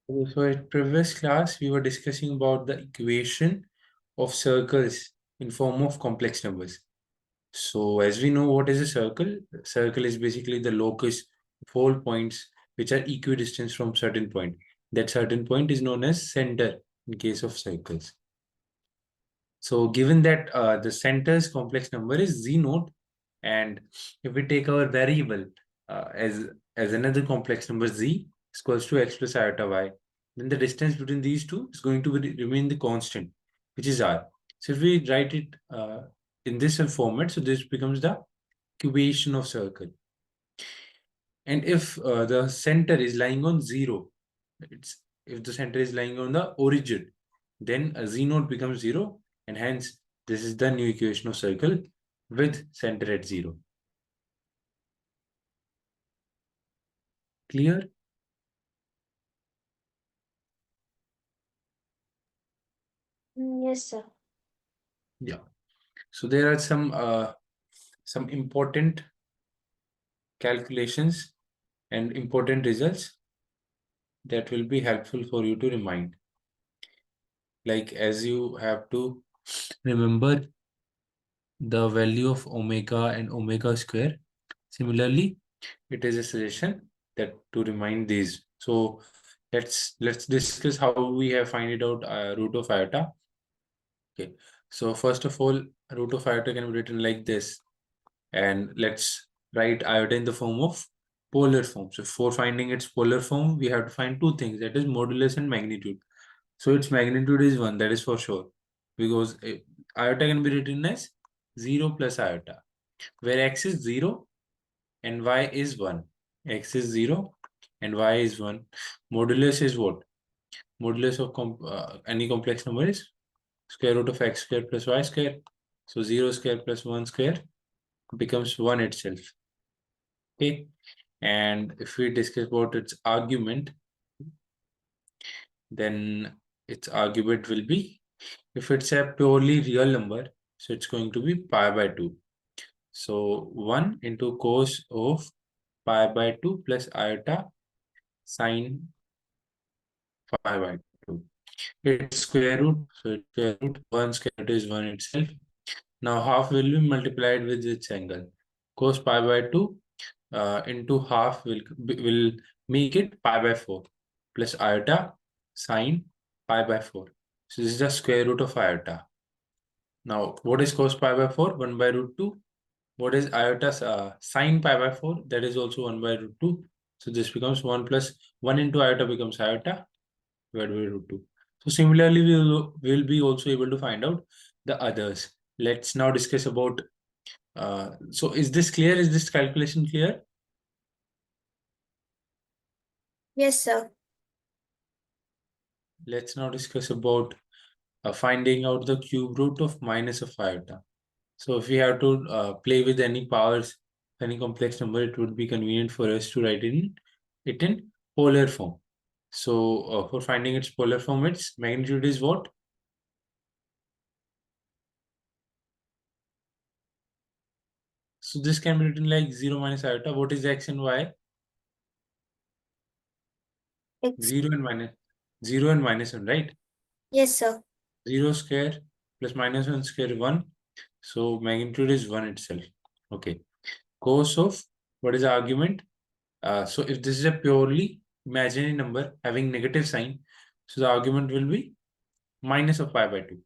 So in previous class, we were discussing about the equation of circles in form of complex numbers. So as we know, what is a circle? Circle is basically the locus of all points which are equidistant from certain point. That certain point is known as center in case of circles. So given that the center's complex number is z naught, and if we take our variable as another complex number z is equals to x plus iota y, then the distance between these two is going to remain the constant, which is r. So if we write it in this format, so this becomes the equation of circle. And if the center is lying on 0, if the center is lying on the origin, then a z naught becomes 0, and hence this is the new equation of circle with center at 0. Clear? Yes, sir. Yeah. So there are some important calculations and important results that will be helpful for you to remind. Like as you have to remember the value of omega and omega square. Similarly, it is a suggestion that to remind these. So let's discuss how we have find it out root of iota. Okay. So first of all, root of iota can be written like this, and let's write iota in the form of polar form. So for finding its polar form, we have to find two things, that is modulus and magnitude. So its magnitude is 1, that is for sure, because iota can be written as 0 plus iota, where x is 0 and y is 1. X is 0 and y is 1. Modulus is what? Modulus of any complex number is square root of x square plus y square. So 0 square plus 1 square becomes 1 itself. Okay. And if we discuss about its argument, then its argument will be, if it's a purely real number, so it's going to be pi by 2. So 1 into cos of pi by 2 plus iota sine pi by 2. It's square root, so it's square root. 1 square root is 1 itself. Now half will be multiplied with its angle. Cos pi by 2 into half will make it pi by 4 plus iota sine pi by 4. So this is the square root of iota. Now what is cos pi by 4? 1 by root 2. What is iota sine pi by 4? That is also 1 by root 2. So this becomes 1 plus 1 into iota becomes iota divided by root 2. So similarly, we will be also able to find out the others. Let's now discuss about, so is this clear? Is this calculation clear? Yes, sir. Let's now discuss about finding out the cube root of minus of iota. So if we have to play with any powers, any complex number, it would be convenient for us to write it in polar form. So for finding its polar form, its magnitude is what? So this can be written like 0 minus iota. What is x and y? It's 0 and minus 1, right? yes, sir. 0 square plus minus 1 square 1. So magnitude is 1 itself. Okay. Cos of, what is the argument? So if this is a purely imaginary number having negative sign, so the argument will be minus of pi by 2.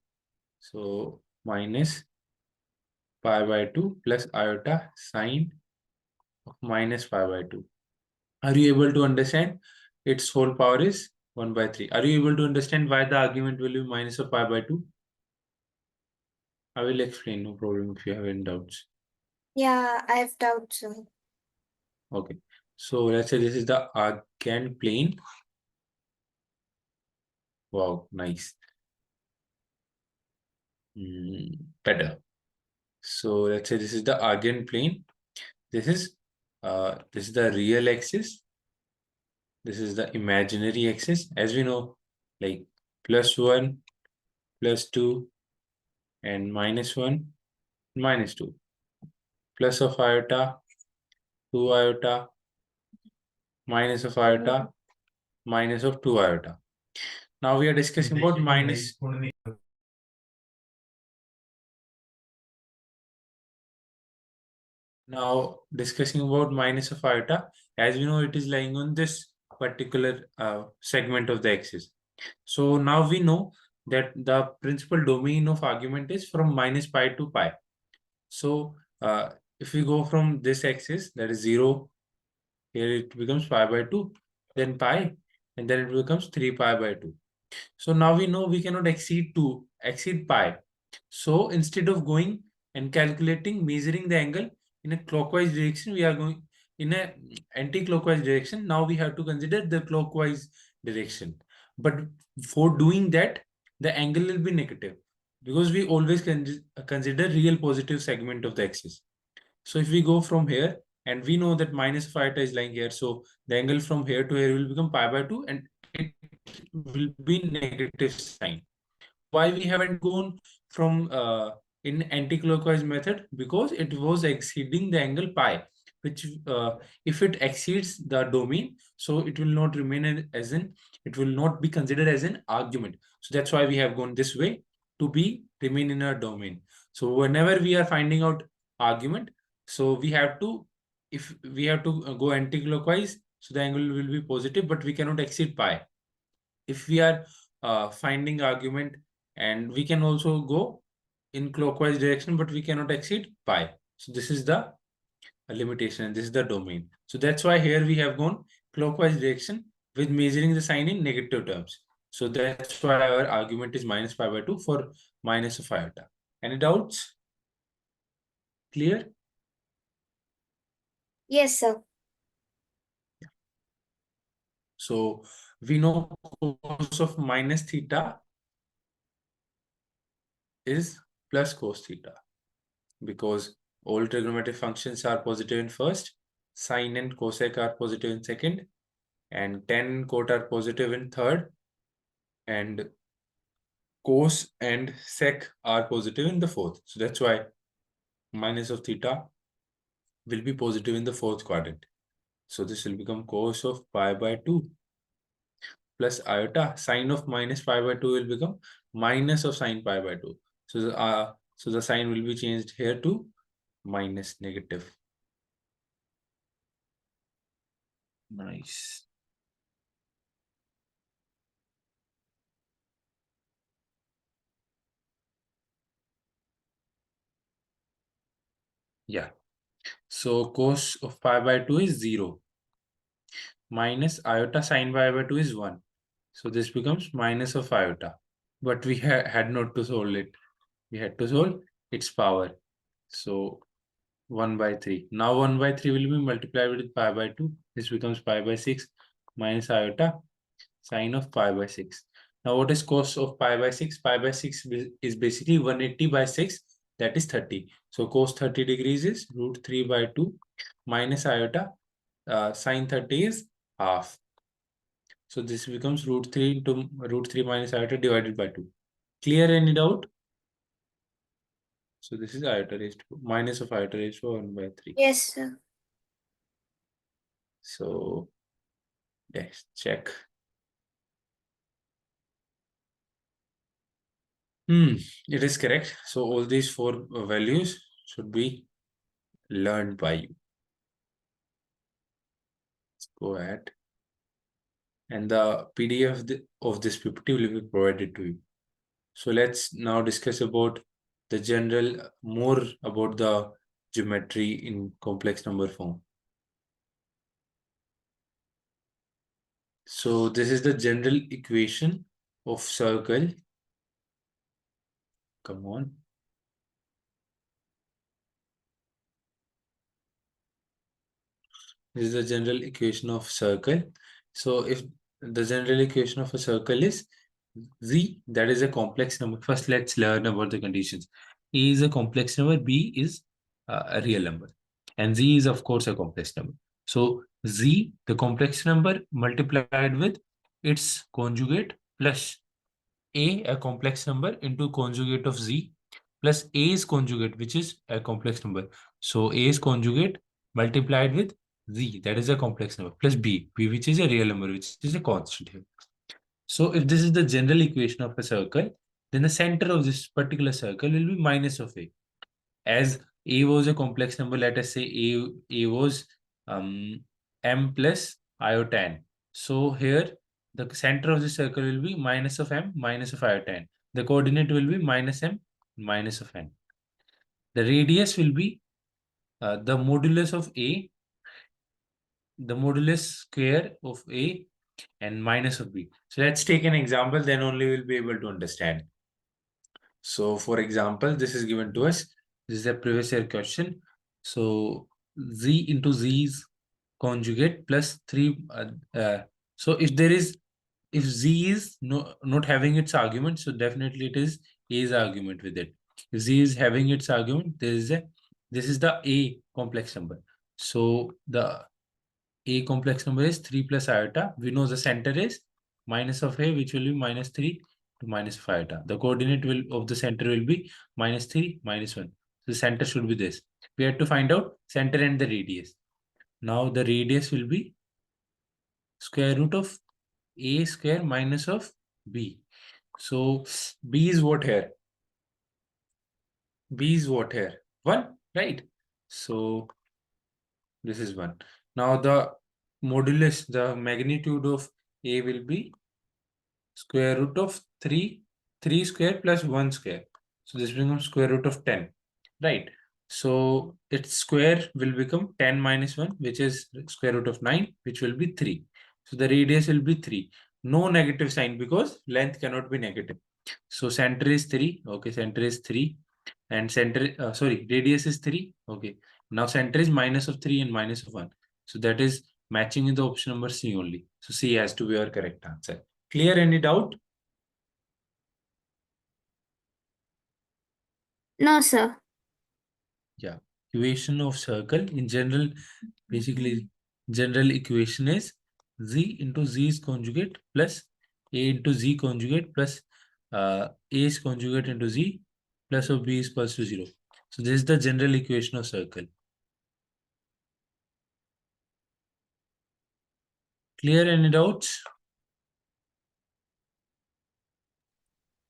So minus pi by 2 plus iota sine of minus pi by 2. Are you able to understand? Its whole power is 1 by 3. Are you able to understand why the argument will be minus of pi by 2? I will explain, no problem if you have any doubts. Yeah, I have doubts, sir. Okay. So let's say this is the arcane plane. Wow, nice. Better. So let's say this is the arcane plane. This is the real axis. This is the imaginary axis. As we know, like +1, +2, and -1, -2. Plus of iota, 2 iota, minus of iota, minus of 2 iota. Now we are discussing about minus. Now discussing about minus of iota. As we know, it is lying on this particular segment of the axis. So now we know that the principal domain of argument is from minus pi to pi. So if we go from this axis, that is 0, here it becomes pi by 2, then pi, and then it becomes 3 pi by 2. So now we know we cannot exceed pi. So instead of going and calculating, measuring the angle in a clockwise direction, we are going in a anti-clockwise direction. Now we have to consider the clockwise direction. But for doing that, the angle will be negative because we always consider real positive segment of the axis. So if we go from here and we know that minus of iota is lying here, so the angle from here to here will become pi by 2 and it will be negative sign. Why we haven't gone from in anti-clockwise method? Because it was exceeding the angle pi, which if it exceeds the domain, so it will not remain as an, it will not be considered as an argument. So that's why we have gone this way to be remain in our domain. So whenever we are finding out argument, so we have to, if we have to go anti-clockwise, so the angle will be positive, but we cannot exceed pi. If we are finding argument, and we can also go in clockwise direction, but we cannot exceed pi. So this is the limitation, this is the domain. So that's why here we have gone clockwise direction with measuring the sign in negative terms. So that's why our argument is minus pi by 2 for minus of iota. Any doubts? Clear? Yes, sir. So we know cos of minus theta is plus cos theta, because all trigonometric functions are positive in first, sine and cosec are positive in second, and tan and cot are positive in third, and cos and sec are positive in the fourth. So that's why minus of theta will be positive in the fourth quadrant. So this will become cos of pi by 2 plus iota. Sine of minus pi by 2 will become minus of sine pi by 2. So the sign will be changed here to minus, negative. Nice. Yeah. So cos of pi by 2 is 0. Minus iota sine pi by 2 is 1. So this becomes minus of iota. But we had not to solve it. We had to solve its power. So 1 by 3. Now 1 by 3 will be multiplied with pi by 2. This becomes pi by 6 minus iota sine of pi by 6. Now what is cos of pi by 6? Pi by 6 is basically 180 by 6, that is 30. So cos 30 degrees is root 3 by 2 minus iota sine 30 is half. So this becomes root 3 into root 3 minus iota divided by 2. Clear? Any doubt? So this is iota raised to minus of iota raised to 1 by 3. Yes, sir. So yes, check. It is correct. So all these four values should be learned by you. Let's go ahead. And the PDF of this PPT will be provided to you. So let's now discuss about the general, more about the geometry in complex number form. So this is the general equation of circle. Come on. This is the general equation of circle. So if the general equation of a circle is Z, that is a complex number. First, let's learn about the conditions. A is a complex number, B is a real number, and Z is of course a complex number. So Z, the complex number multiplied with its conjugate, plus a complex number, into conjugate of Z, plus A's conjugate, which is a complex number. So A's conjugate multiplied with Z, that is a complex number, plus B which is a real number, which is a constant here. So if this is the general equation of a circle, then the center of this particular circle will be minus of A. As A was a complex number, let us say A was M plus iota n. So here the center of the circle will be minus of M minus of iota n. The coordinate will be minus M minus of n. The radius will be the modulus of A, the modulus square of A and minus of B. So let's take an example, then only we'll be able to understand. So for example, this is given to us. This is a previous year question. So Z into Z's conjugate plus 3. So if Z is not having its argument, so definitely it is A's argument with it. If Z is having its argument, this is the A complex number. So the A complex number is 3 plus iota. We know the center is minus of A, which will be minus 3 to minus of iota. The coordinate of the center will be minus 3, minus 1. So the center should be this. We have to find out center and the radius. Now the radius will be square root of A square minus of B. So B is what here? B is what here? 1, right? So this is 1. Now the modulus, the magnitude of A will be square root of 3 square plus 1 square. So this becomes square root of 10, right? So its square will become 10 minus 1, which is square root of 9, which will be 3. So the radius will be 3. No negative sign because length cannot be negative. So center is 3. Okay, center is 3. And radius is 3. Okay. Now center is minus of 3 and minus of 1. So that is matching in the option number C only. So C has to be our correct answer. Clear? Any doubt? No, sir. Yeah. Equation of circle in general, basically general equation is Z into Z's conjugate plus A into Z conjugate plus A's conjugate into Z plus of B is equals to 0. So this is the general equation of circle. Clear? Any doubts?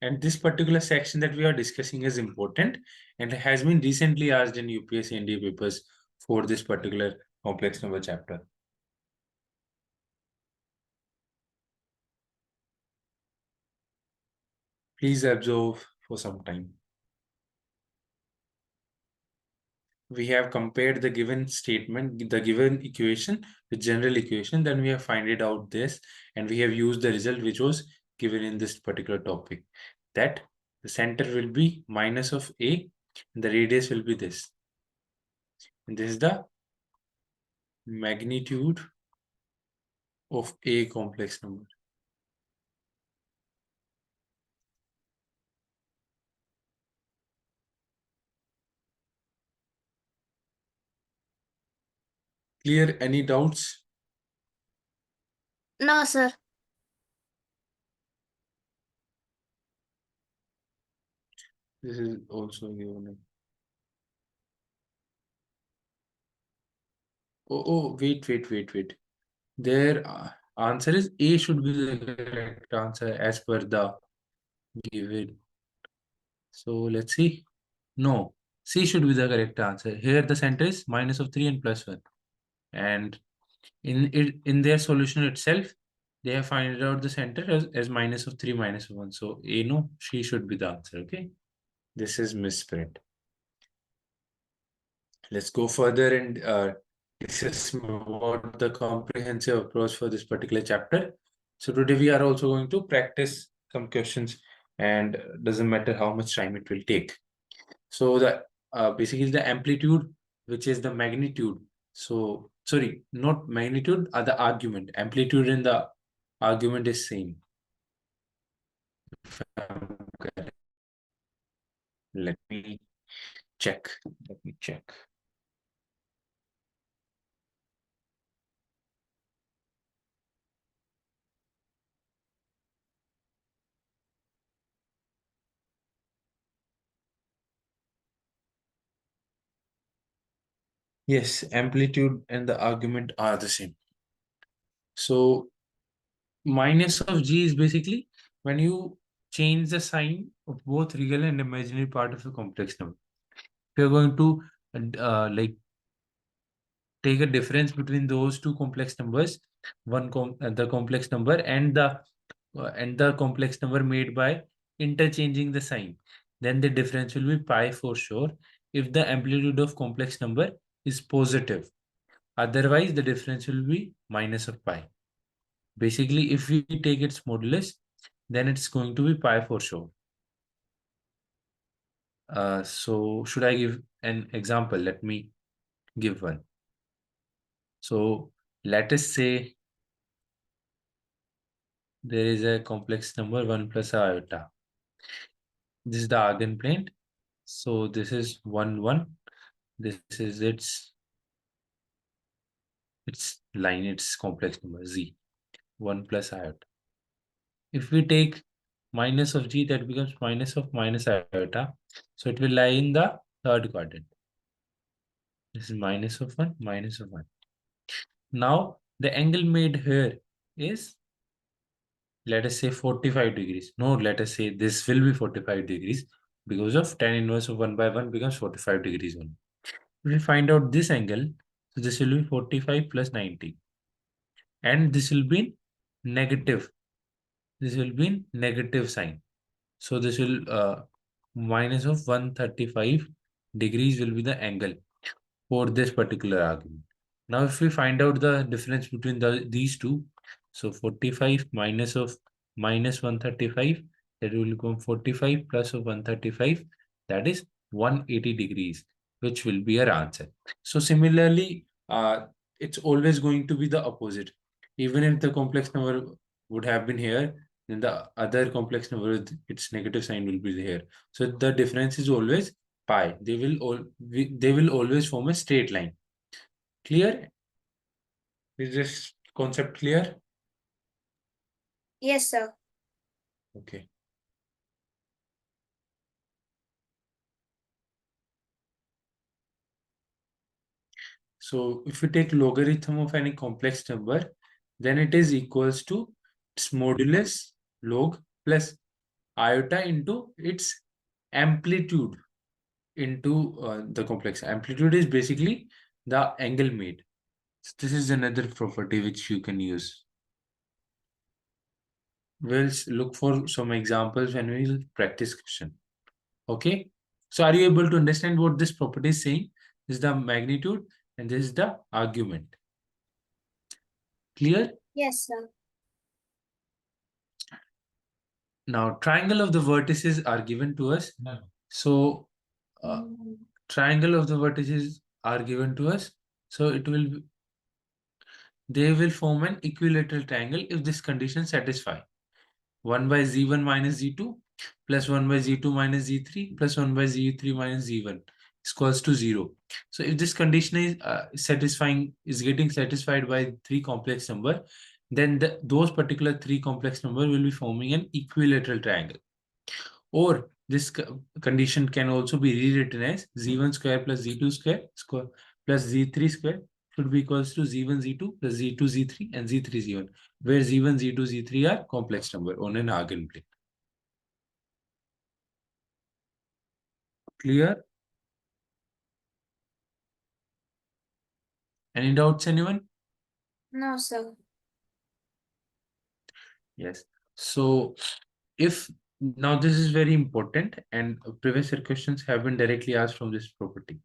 And this particular section that we are discussing is important and has been recently asked in UPSC NDA papers for this particular complex number chapter. Please observe for some time. We have compared the given statement, the given equation with general equation, then we have finded out this and we have used the result which was given in this particular topic, that the center will be minus of A and the radius will be this. And this is the magnitude of A complex number. Clear? Any doubts? No, sir. This is also given. Wait. Their answer is A should be the correct answer as per the given. So let's see. No, C should be the correct answer. Here the center is minus of 3 and plus 1. And in their solution itself, they have found out the center as minus of 3 minus of 1. So A, no, she should be the answer. Okay. This is misprint. Let's go further and discuss about the comprehensive approach for this particular chapter. So today we are also going to practice some questions and doesn't matter how much time it will take. So the basically the amplitude, which is the magnitude. So sorry, not magnitude, the argument. Amplitude and the argument is same. Let me check. Let me check. Yes, amplitude and the argument are the same. So minus of g is basically when you change the sign of both real and imaginary part of a complex number. If you're going to like take a difference between those two complex numbers, the complex number and the complex number made by interchanging the sign, then the difference will be pi for sure if the amplitude of complex number is positive. Otherwise, the difference will be minus of pi. Basically, if we take its modulus, then it's going to be pi for sure. So should I give an example? Let me give one. So let us say there is a complex number 1 plus iota. This is the eigenplane. So this is 1, 1. This is its line, its complex number z, 1 plus iota. If we take minus of g, that becomes minus iota. So it will lie in the third quadrant. This is minus of 1, minus of 1. Now the angle made here is, let us say 45 degrees. No, let us say this will be 45 degrees because of tan inverse of 1 by 1 becomes 45 degrees only. If we find out this angle, so this will be 45 plus 90. And this will be negative. This will be in negative sign. So this will minus of 135 degrees will be the angle for this particular argument. Now, if we find out the difference between these two, so 45 minus of minus 135, that will become 45 plus of 135, that is 180 degrees, which will be our answer. So similarly, it's always going to be the opposite. Even if the complex number would have been here, then the other complex number with its negative sign will be here. So the difference is always pi. They will always form a straight line. Clear? Is this concept clear? Yes, sir. Okay. So if you take logarithm of any complex number, then it is equals to its modulus log plus iota into its amplitude into the complex. Amplitude is basically the angle made. So this is another property which you can use. We'll look for some examples when we practice question. Okay. So are you able to understand what this property is saying? This is the magnitude and this is the argument. Clear? Yes, sir. Now, triangle of the vertices are given to us. No. So, triangle of the vertices are given to us. So, they will form an equilateral triangle if this condition satisfy. 1 by z1 minus z2 plus 1 by z2 minus z3 plus 1 by z3 minus z1 is equals to 0. So if this condition is getting satisfied by three complex number, then those particular three complex number will be forming an equilateral triangle. Or this condition can also be rewritten as z1 square plus z2 square plus z3 square should be equals to z1 z2 plus z2 z3 and z3 z1, where z1 z2 z3 are complex number on an eigenplane. Clear? Any doubts, anyone? No, sir. Yes. So if now this is very important and previous year questions have been directly asked from this property.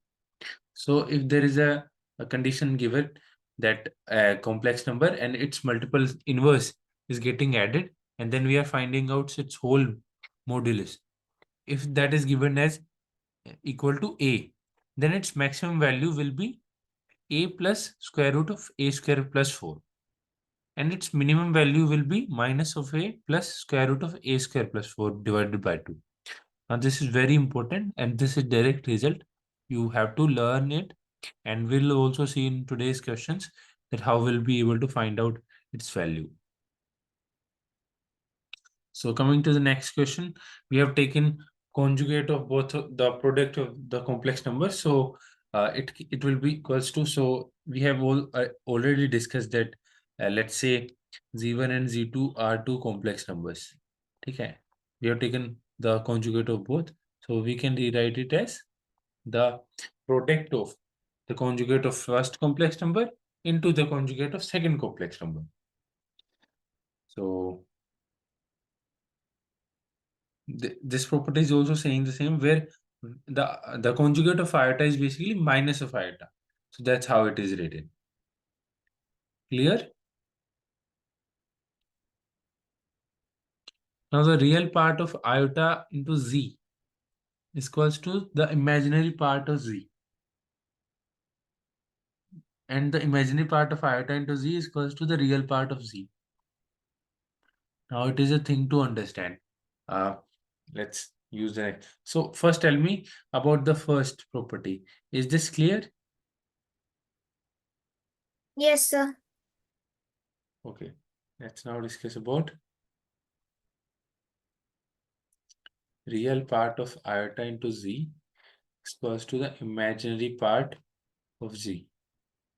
So if there is a condition given that a complex number and its multiple inverse is getting added, and then we are finding out its whole modulus. If that is given as equal to a, then its maximum value will be a plus square root of a square plus 4. And its minimum value will be minus of a plus square root of a square plus 4 divided by 2. Now this is very important and this is direct result. You have to learn it, and we'll also see in today's questions that how we'll be able to find out its value. So coming to the next question, we have taken conjugate of both the product of the complex numbers. So it will be equals to, so we have already discussed that, let's say z1 and z2 are two complex numbers. Okay, we have taken the conjugate of both, so we can rewrite it as the product of the conjugate of first complex number into the conjugate of second complex number. So this property is also saying the same, where the conjugate of iota is basically minus of iota. So that's how it is written. Clear? Now the real part of iota into z is equals to the imaginary part of z. And the imaginary part of iota into z is equals to the real part of z. Now it is a thing to understand. Uh, let's use the next. So first tell me about the first property. Is this clear? Yes, sir. Okay. Let's now discuss about real part of iota into z is equals to the imaginary part of z.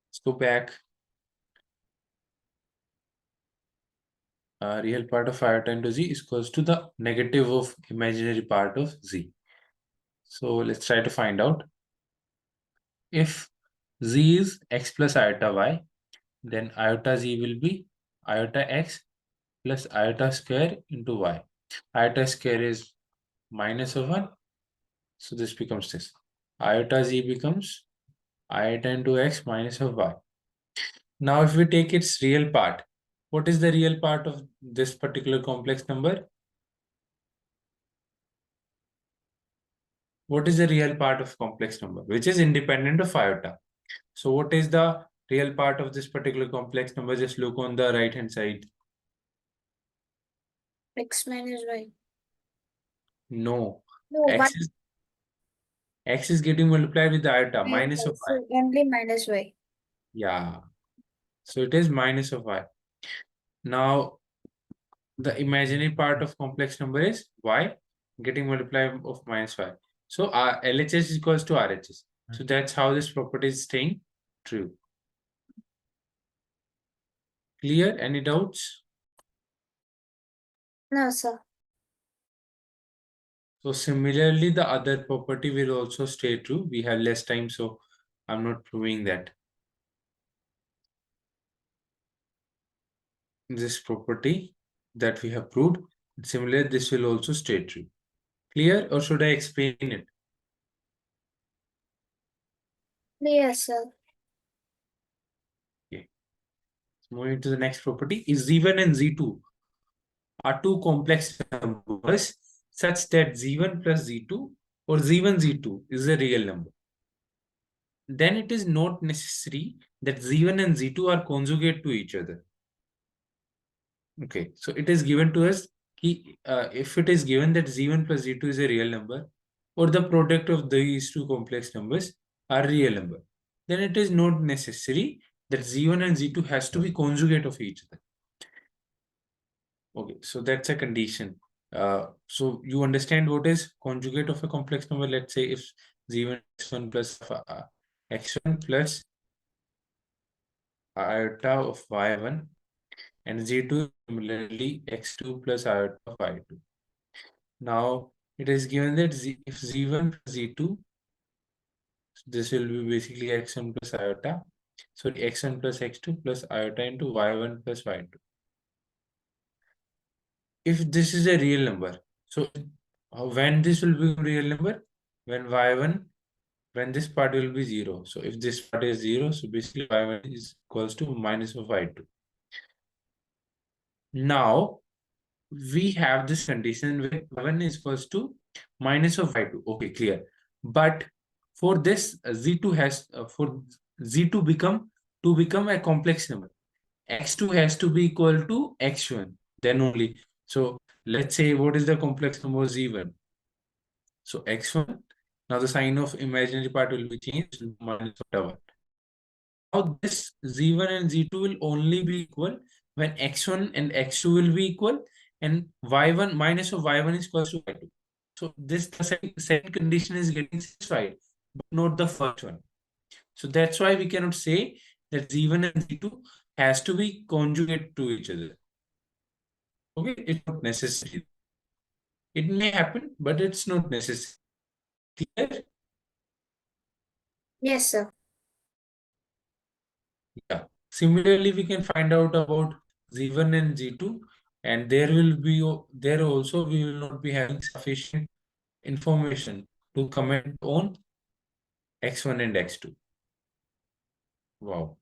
Let's go back. Real part of iota into z is equals to the negative of imaginary part of z. So let's try to find out. If z is x plus iota y, then iota z will be iota x plus iota square into y. Iota square is minus of 1. So this becomes this. Iota z becomes iota into x minus of y. Now if we take its real part, what is the real part of this particular complex number? What is the real part of complex number, which is independent of iota? So what is the real part of this particular complex number? Just look on the right hand side. X minus y. No. No, but X is getting multiplied with the iota, minus of y. so only minus y. Yeah. So it is minus of y. Now the imaginary part of complex number is y getting multiplied of minus y. So LHS is equals to RHS. So that's how this property is staying true. Clear? Any doubts? No, sir. So similarly, the other property will also stay true. We have less time, so I'm not proving that. This property that we have proved, similarly, this will also stay true. Clear, or should I explain it? Yes, sir. Okay. So moving to the next property, is z1 and z2 are two complex numbers such that z1 plus z2 or z1 z2 is a real number. Then it is not necessary that z1 and z2 are conjugate to each other. Okay, so it is given to us if it is given that z1 plus z2 is a real number, or the product of these two complex numbers are real number, then it is not necessary that z1 and z2 has to be conjugate of each other. Okay, so that's a condition. So you understand what is conjugate of a complex number. Let's say if z1 x1 plus x1 plus iota of y1 and z2 similarly x2 plus iota of y2. Now it is given that if z1 plus z2, this will be basically x1 plus iota. So x1 plus x2 plus iota into y1 plus y2. If this is a real number, so when this will be a real number, when y1, when this part will be 0. So if this part is 0, so basically y1 is equals to minus of y2. Now we have this condition where y1 is equals to minus of y2. Okay, clear. But for this z2 has for z2 become a complex number, x2 has to be equal to x1, then only. So let's say what is the complex number z1? So x1, now the sign of imaginary part will be changed to minus of w1. Now this z1 and z2 will only be equal when x1 and x2 will be equal, and y1 minus of y1 is equal to y2. So this the second condition is getting satisfied, but not the first one. So that's why we cannot say that Z1 and Z2 has to be conjugate to each other. Okay, it's not necessary. It may happen, but it's not necessary. Clear? Yes, sir. Yeah. Similarly, we can find out about Z1 and Z2, and there also we will not be having sufficient information to comment on X1 and X2. Wow.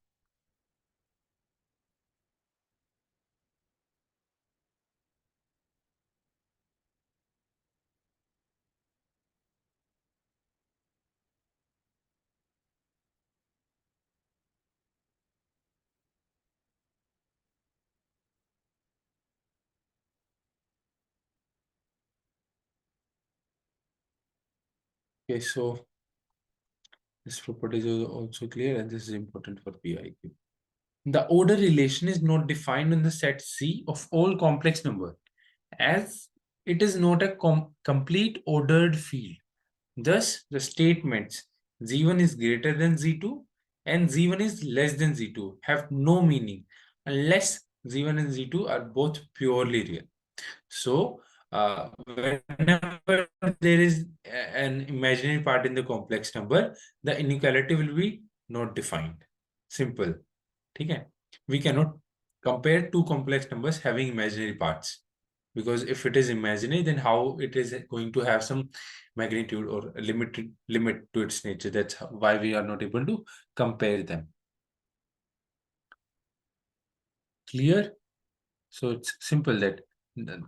Okay, so this property is also clear, and this is important for PIQ. The order relation is not defined in the set C of all complex number, as it is not a complete ordered field. Thus, the statements Z1 is greater than Z2 and Z1 is less than Z2 have no meaning unless Z1 and Z2 are both purely real. So, whenever there is an imaginary part in the complex number, the inequality will be not defined. Simple. Okay? We cannot compare two complex numbers having imaginary parts, because if it is imaginary, then how it is going to have some magnitude or a limited limit to its nature. That's why we are not able to compare them. Clear? So it's simple that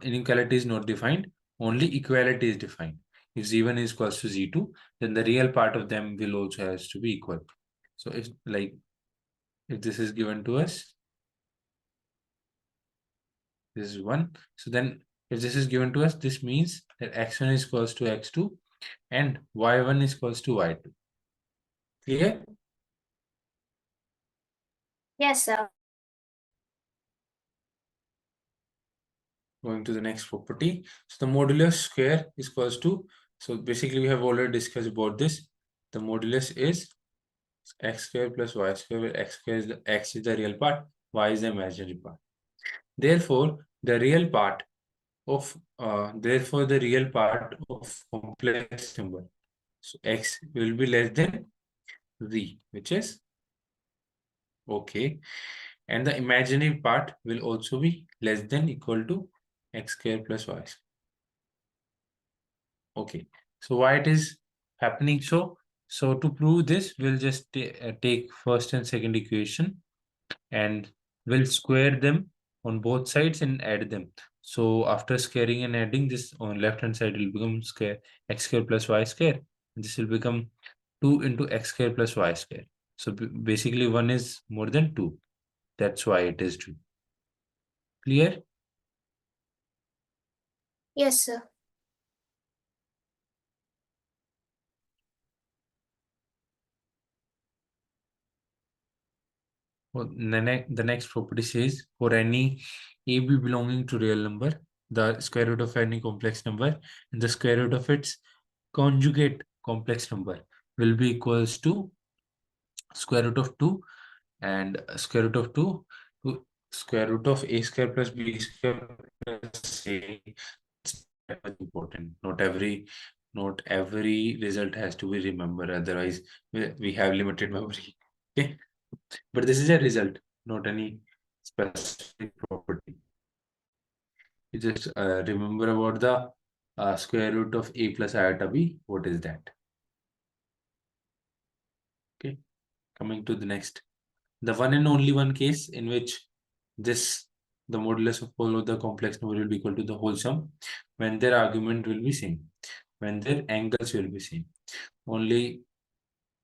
inequality is not defined, only equality is defined. If Z1 is equals to Z2, then the real part of them will also has to be equal. So if this is given to us, this is 1. So then if this is given to us, this means that x1 is equals to x2 and y1 is equals to y2. Clear? Yes, sir. Going to the next property. So the modulus square is equals to, so basically we have already discussed about this. The modulus is x square plus y square, where x is the real part, y is the imaginary part. Therefore, the real part of complex number, so x will be less than z, which is okay, and the imaginary part will also be less than equal to x square plus y square. Okay, so why it is happening so? So to prove this, we'll just take first and second equation and we'll square them on both sides and add them. So after squaring and adding, this on left hand side will become square x square plus y square. And this will become 2 into x square plus y square. So basically 1 is more than 2. That's why it is 2. Clear? Yes, sir. Well, the next property says for any AB belonging to real number, the square root of any complex number and the square root of its conjugate complex number will be equals to square root of 2 and square root of 2 to square root of a square plus b square plus c. That was important. Not every result has to be remembered, otherwise we have limited memory. Okay, but this is a result, not any specific property. You just remember about the square root of a plus iota b. What is that? Okay, coming to the next. The one and only one case in which this the modulus of all of the complex number will be equal to the whole sum when their argument will be same, when their angles will be same. Only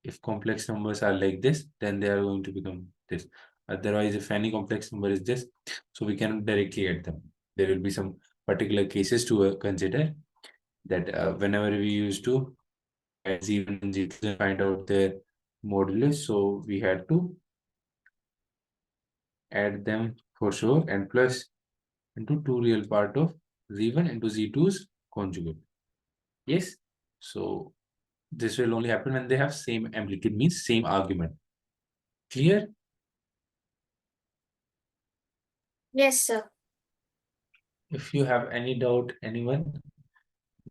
if complex numbers are like this, then they are going to become this. Otherwise, if any complex number is this, so we cannot directly add them. There will be some particular cases to consider, that whenever we used to add Z1 and Z2 and find out their modulus, so we had to add them for sure and plus into 2 real part of Z1 into Z2's conjugate. Yes. So This will only happen when they have same amplitude, means same argument. Clear? Yes, sir. If you have any doubt, anyone,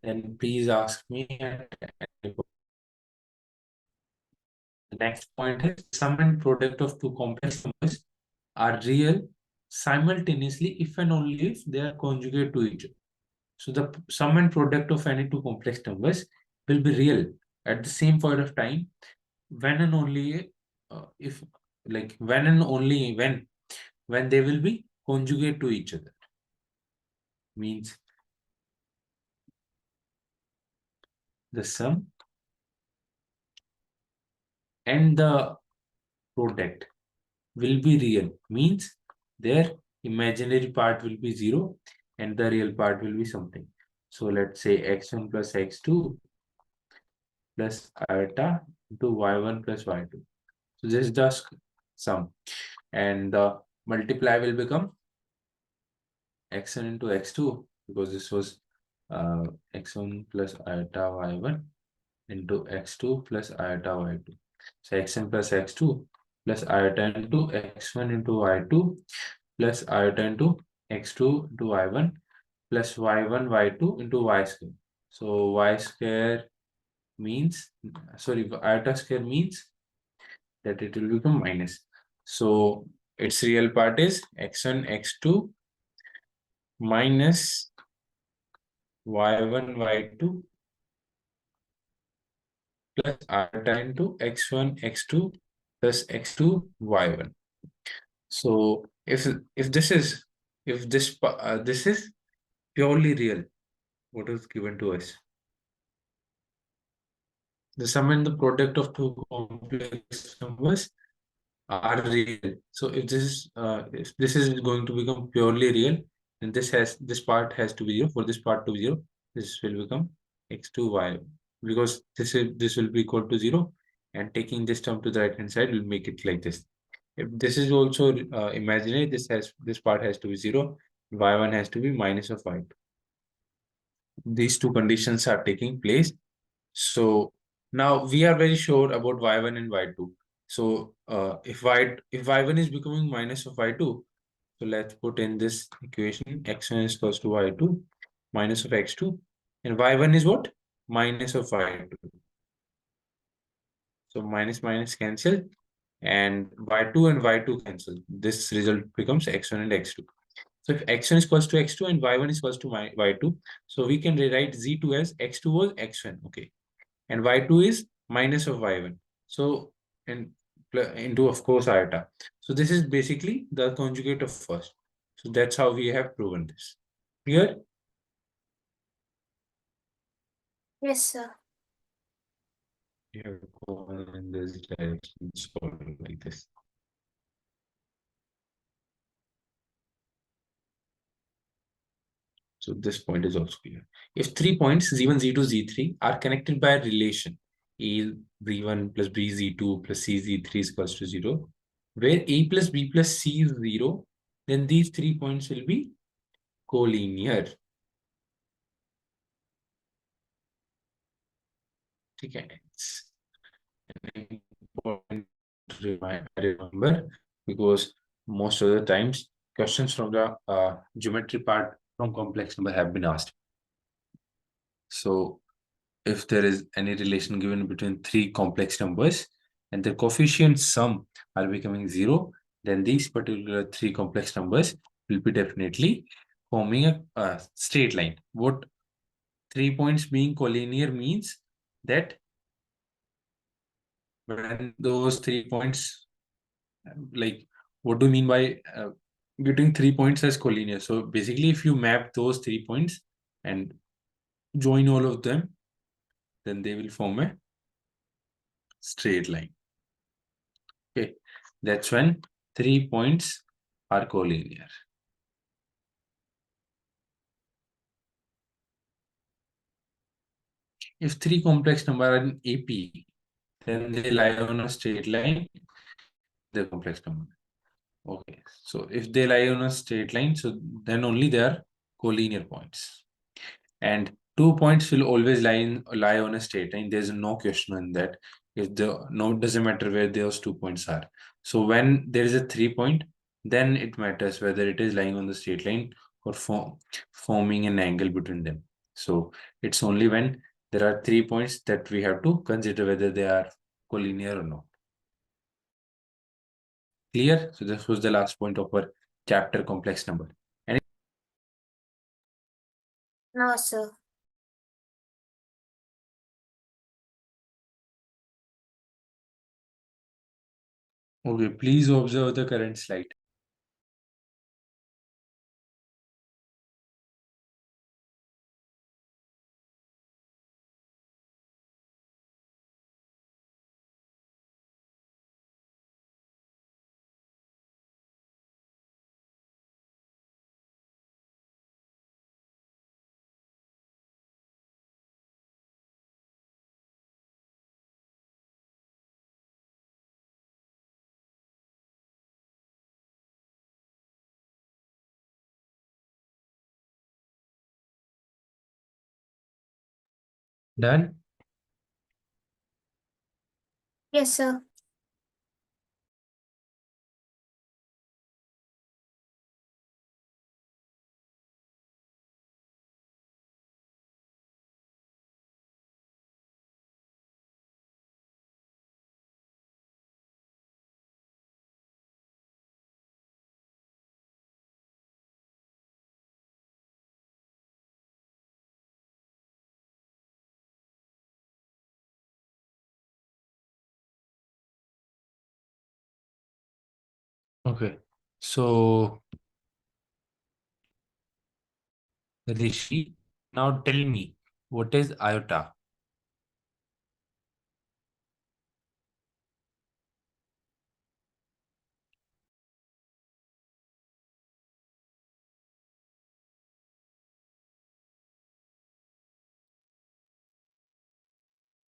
then please ask me at any point. The next point is sum and product of two complex numbers are real simultaneously if and only if they are conjugate to each other. So the sum and product of any two complex numbers will be real at the same point of time when and only if like when and only when they will be conjugate to each other. Means the sum and the product will be real, means their imaginary part will be 0 and the real part will be something. So let's say x1 plus x2 plus iota into y1 plus y2. So this is just sum, and the multiply will become x1 into x2, because this was x1 plus iota y1 into x2 plus iota y2. So x1 plus x2 plus iota into x1 into y2 plus iota into x2 into y1 plus y1 y2 into y square. So y square means, sorry, iota square means that it will become minus. So its real part is x1 x2 minus y1 y2 plus iota into x1 x2 plus x2 y1. So if this is, if this is purely real, what is given to us? The sum and the product of two complex numbers are real. So if this is going to become purely real, then this part has to be 0. For this part to be 0, this will become x2y, because this will be equal to 0, and taking this term to the right hand side will make it like this. If this is also imaginary, this part has to be 0, y1 has to be minus of y2. These two conditions are taking place. So now we are very sure about y1 and y2. So if y1 is becoming minus of y2, so let's put in this equation x1 is equals to y2 minus of x2, and y1 is what? Minus of y2. So minus minus cancel, and y2 and y2 cancel. This result becomes x1 and x2. So if x1 is equals to x2 and y1 is equals to y2, so we can rewrite z2 as x2 was x1, okay, and y2 is minus of y1. So and into of course iota. So this is basically the conjugate of first. So that's how we have proven this. Clear? Yes, sir. You have to go in this direction, solve like this. So this point is also clear. If 3 points z1, z2, z3 are connected by a relation a b1 plus b z2 plus c z3 is equals to 0, where a plus b plus c is 0, then these 3 points will be collinear. Okay, it's important to remember, because most of the times questions from the geometry part from complex number have been asked. So if there is any relation given between three complex numbers and the coefficient sum are becoming 0, then these particular three complex numbers will be definitely forming a straight line. What 3 points being collinear means that when those 3 points, like, what do you mean by getting 3 points as collinear? So basically, if you map those 3 points and join all of them, then they will form a straight line. Okay, that's when 3 points are collinear. If three complex numbers are in AP, then they lie on a straight line, the complex number. Okay, so if they lie on a straight line, so then only they are collinear points. And 2 points will always lie on a straight line. There's no question on that. If the no doesn't matter where those 2 points are. So when there is a 3 point, then it matters whether it is lying on the straight line or forming an angle between them. So it's only when there are 3 points that we have to consider whether they are collinear or not. Clear? So this was the last point of our chapter complex number. No, sir. Okay, please observe the current slide. Done? Yes, sir. Okay. So, Rishi, now tell me, what is iota?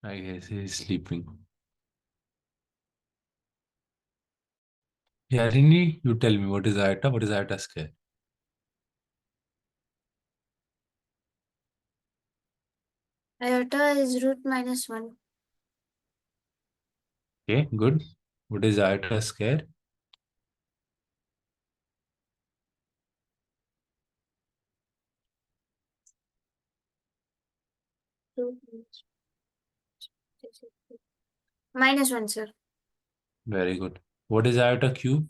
I guess he's sleeping. Yeah, Rini, you tell me what is iota? What is iota square? Iota is root minus 1. Okay, good. What is iota square? Root minus 1, sir. Very good. What is iota cube?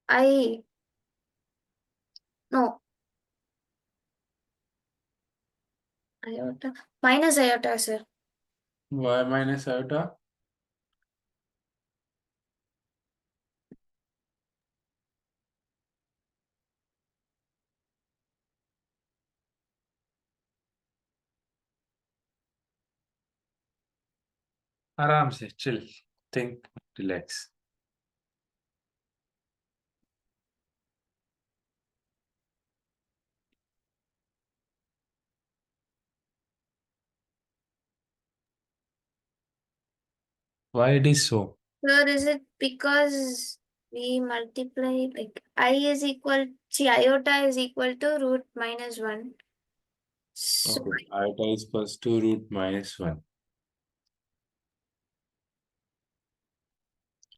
I. No. Iota. Minus iota, sir. Y minus iota? आराम से, chill, think, relax. Why it is so? Sir, is it because we multiply like I is equal, see, iota is equal to root minus 1. So, Okay, iota is equals to root minus 1.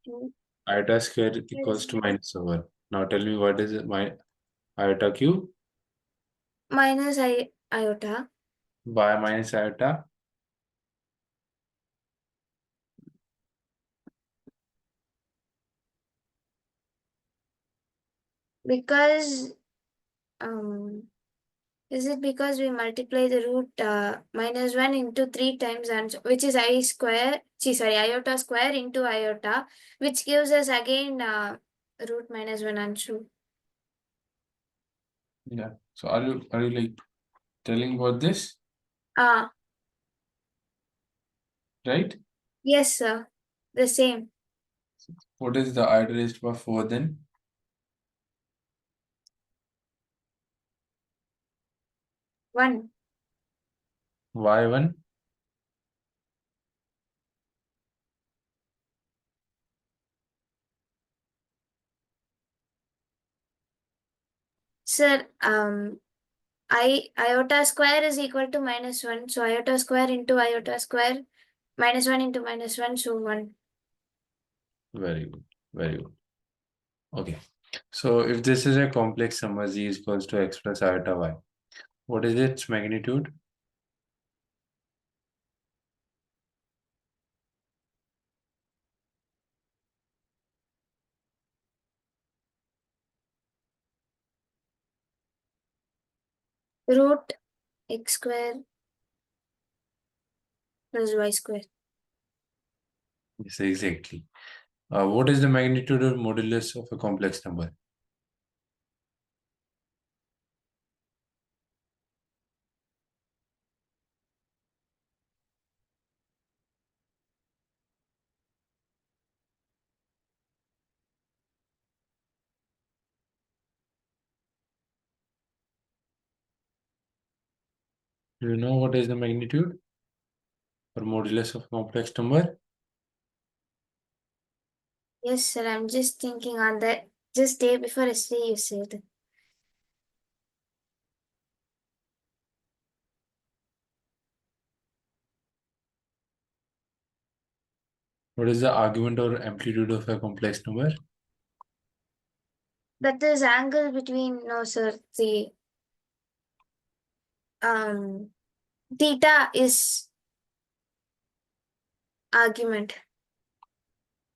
root Iota square is equals to minus 1. Now tell me what is my iota cube? minus iota Y minus iota? because is it because we multiply the root minus 1 into 3 times and which is I square, sorry, iota square into iota, which gives us again root minus 1 and 2. Yeah. So are you like telling about this, Ah, right? yes, sir. The same. What is the iota raised to power 4 then? 1. Y1? Sir, iota square is equal to -1. So iota square into iota square, -1 into -1, so 1. Very good. Very good. Okay. So if this is a complex number, z is equals to x plus iota y, what is its magnitude? Root x square plus y square. Yes, exactly. What is the magnitude or modulus of a complex number? Do you know what is the magnitude or modulus of a complex number? Yes, sir. I'm just thinking on that. Just day before yesterday, you said. What is the argument or amplitude of a complex number? That is angle between, no, sir. The um theta is argument.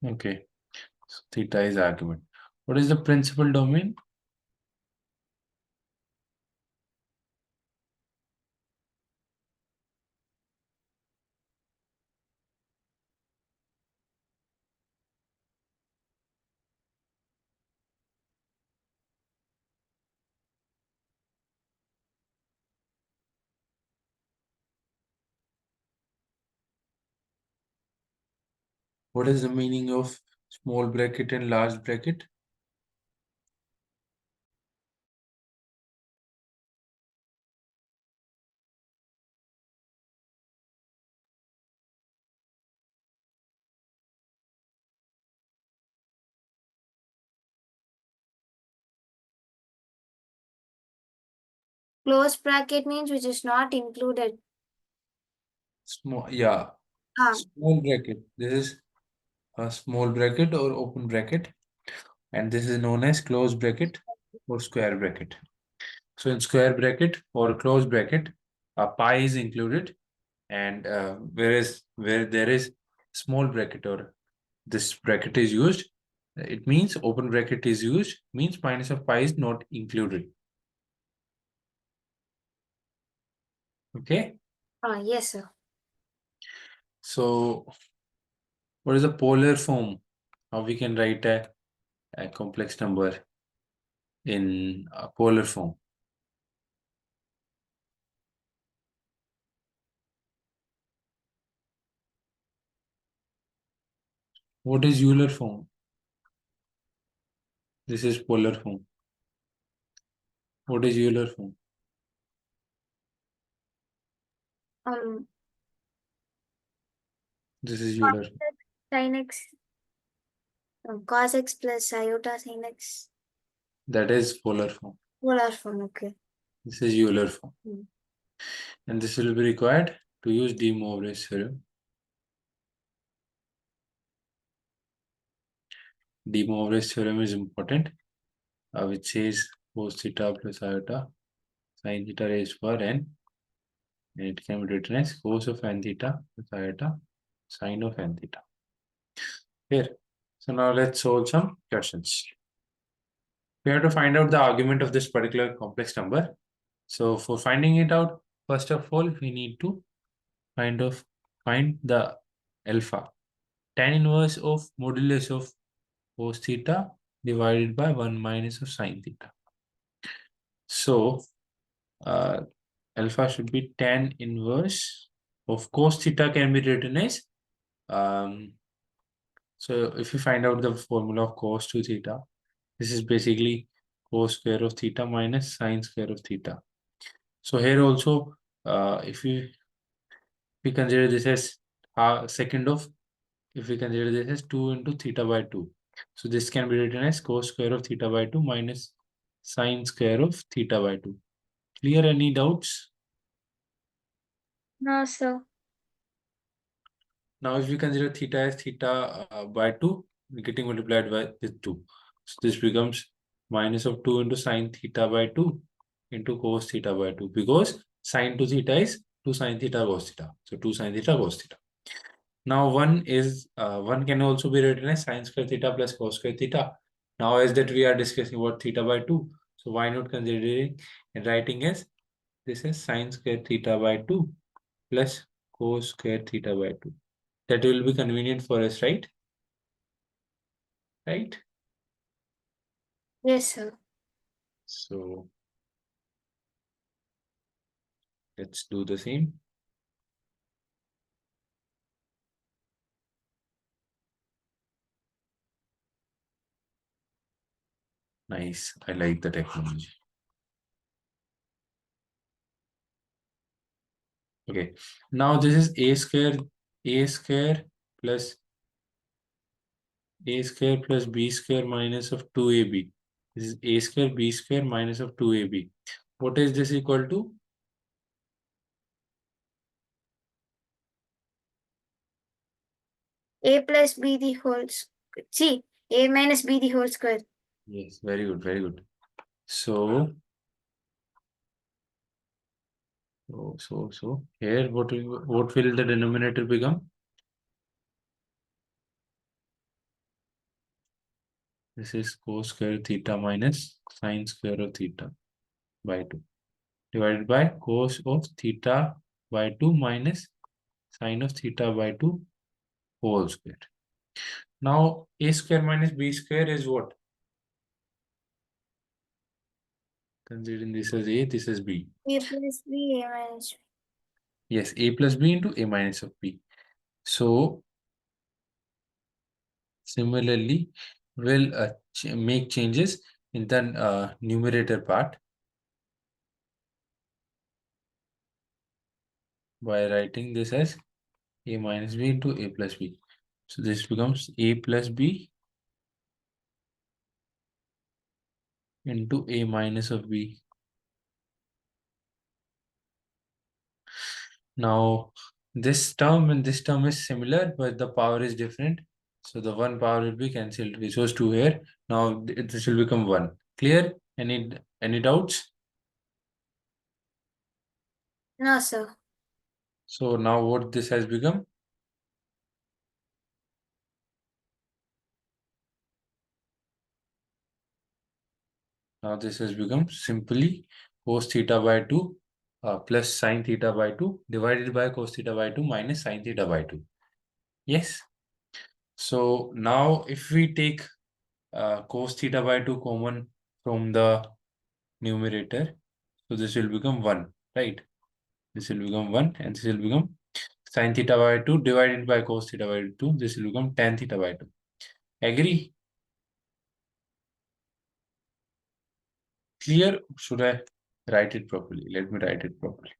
Okay. So theta is argument. What is the principal domain? What is the meaning of small bracket and large bracket? Close bracket means which is not included. Small, yeah, Ah, small bracket. This is a small bracket or open bracket, and this is known as close bracket or square bracket. So in square bracket or close bracket, a pi is included, and whereas where there is small bracket or this bracket is used, it means open bracket is used, means minus of pi is not included. Okay. yes, sir. So what is the polar form? How we can write a complex number in a polar form? What is Euler form? This is polar form. What is Euler form? Um, This is Euler. sin x, cos x plus iota sin x. That is polar form. Polar form, okay. This is Euler form. Hmm. And this will be required to use de Moivre's theorem. De Moivre's theorem is important, which says cos theta plus iota sin theta raised to power n, and it can be written as cos of n theta plus iota sin of n theta. Here. So now let's solve some questions. We have to find out the argument of this particular complex number. So for finding it out, first of all, we need to find the alpha. Tan inverse of modulus of cos theta divided by 1 minus of sin theta. So uh, alpha should be tan inverse of cos theta can be written as so if you find out the formula of cos 2 theta, this is basically cos square of theta minus sin square of theta. So here also, if we consider this as second of, if we consider this as 2 into theta by 2. So this can be written as cos square of theta by 2 minus sine square of theta by 2. Clear? Any doubts? No, sir. Now, if we consider theta as theta by 2, getting multiplied by with 2. So this becomes minus of 2 into sine theta by 2 into cos theta by 2, because sine to theta is 2 sine theta cos theta. So 2 sine theta cos theta. Now, one can also be written as sine square theta plus cos square theta. Now, as that we are discussing about theta by 2, so why not considering and writing as this is sine square theta by 2 plus cos square theta by 2. That will be convenient for us, right? Right? Yes, sir. So let's do the same. Nice. I like the technology. Okay. Now this is a square plus b square minus of 2ab. This is a square b square minus of 2ab. What is this equal to? A plus B the whole see, A minus B the whole square. Yes, very good, very good. So here what will the denominator become? This is cos square theta minus sine square of theta by 2 divided by cos of theta by 2 minus sine of theta by 2 whole square. Now a square minus b square is what? Considering this as a, this is b. A plus B, A minus B. Yes, a plus b into a minus of b. So similarly, we'll make changes in the numerator part by writing this as a minus b into a plus b. So this becomes a plus b into a minus of b. Now this term and this term is similar, but the power is different. So the one power will be cancelled, which was 2 here. Now this will become 1. Clear? Any doubts? No, sir. So now what this has become? Now this has become simply cos theta by 2 plus sine theta by 2 divided by cos theta by 2 minus sine theta by 2. Yes. So now if we take cos theta by 2 common from the numerator, so this will become 1, right? This will become 1 and this will become sine theta by 2 divided by cos theta by 2. This will become tan theta by 2. Agree? Clear? Should I write it properly? Let me write it properly.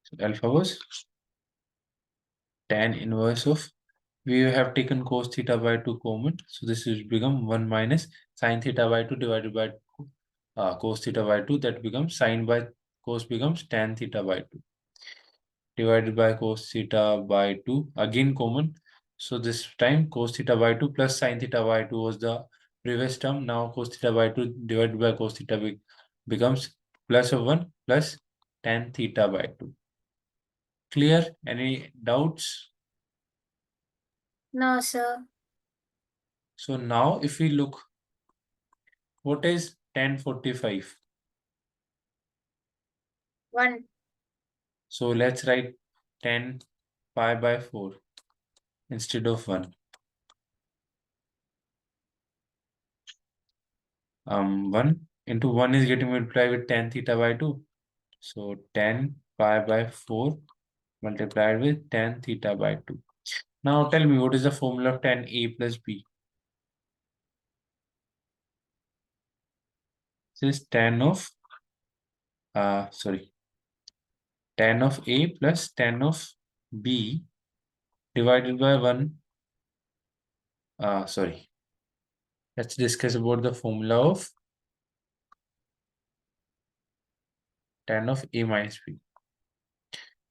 So alpha was tan inverse of, we have taken cos theta by 2 common. So this will become 1 minus sine theta by 2 divided by cos theta by 2. That becomes sine by cos becomes tan theta by 2 divided by cos theta by 2. Again common. So this time cos theta by 2 plus sine theta by 2 was the previous term. Now cos theta by 2 divided by cos theta becomes plus of 1 plus tan theta by 2. Clear? Any doubts? No, sir. So now if we look, what is tan 45? 1. So let's write tan pi by 4 instead of 1. 1 into 1 is getting multiplied with tan theta by 2. So tan pi by 4 multiplied with tan theta by 2. Now tell me, what is the formula of tan A plus B? This is tan of tan of A plus tan of B divided by 1 sorry Let's discuss about the formula of tan of a minus b.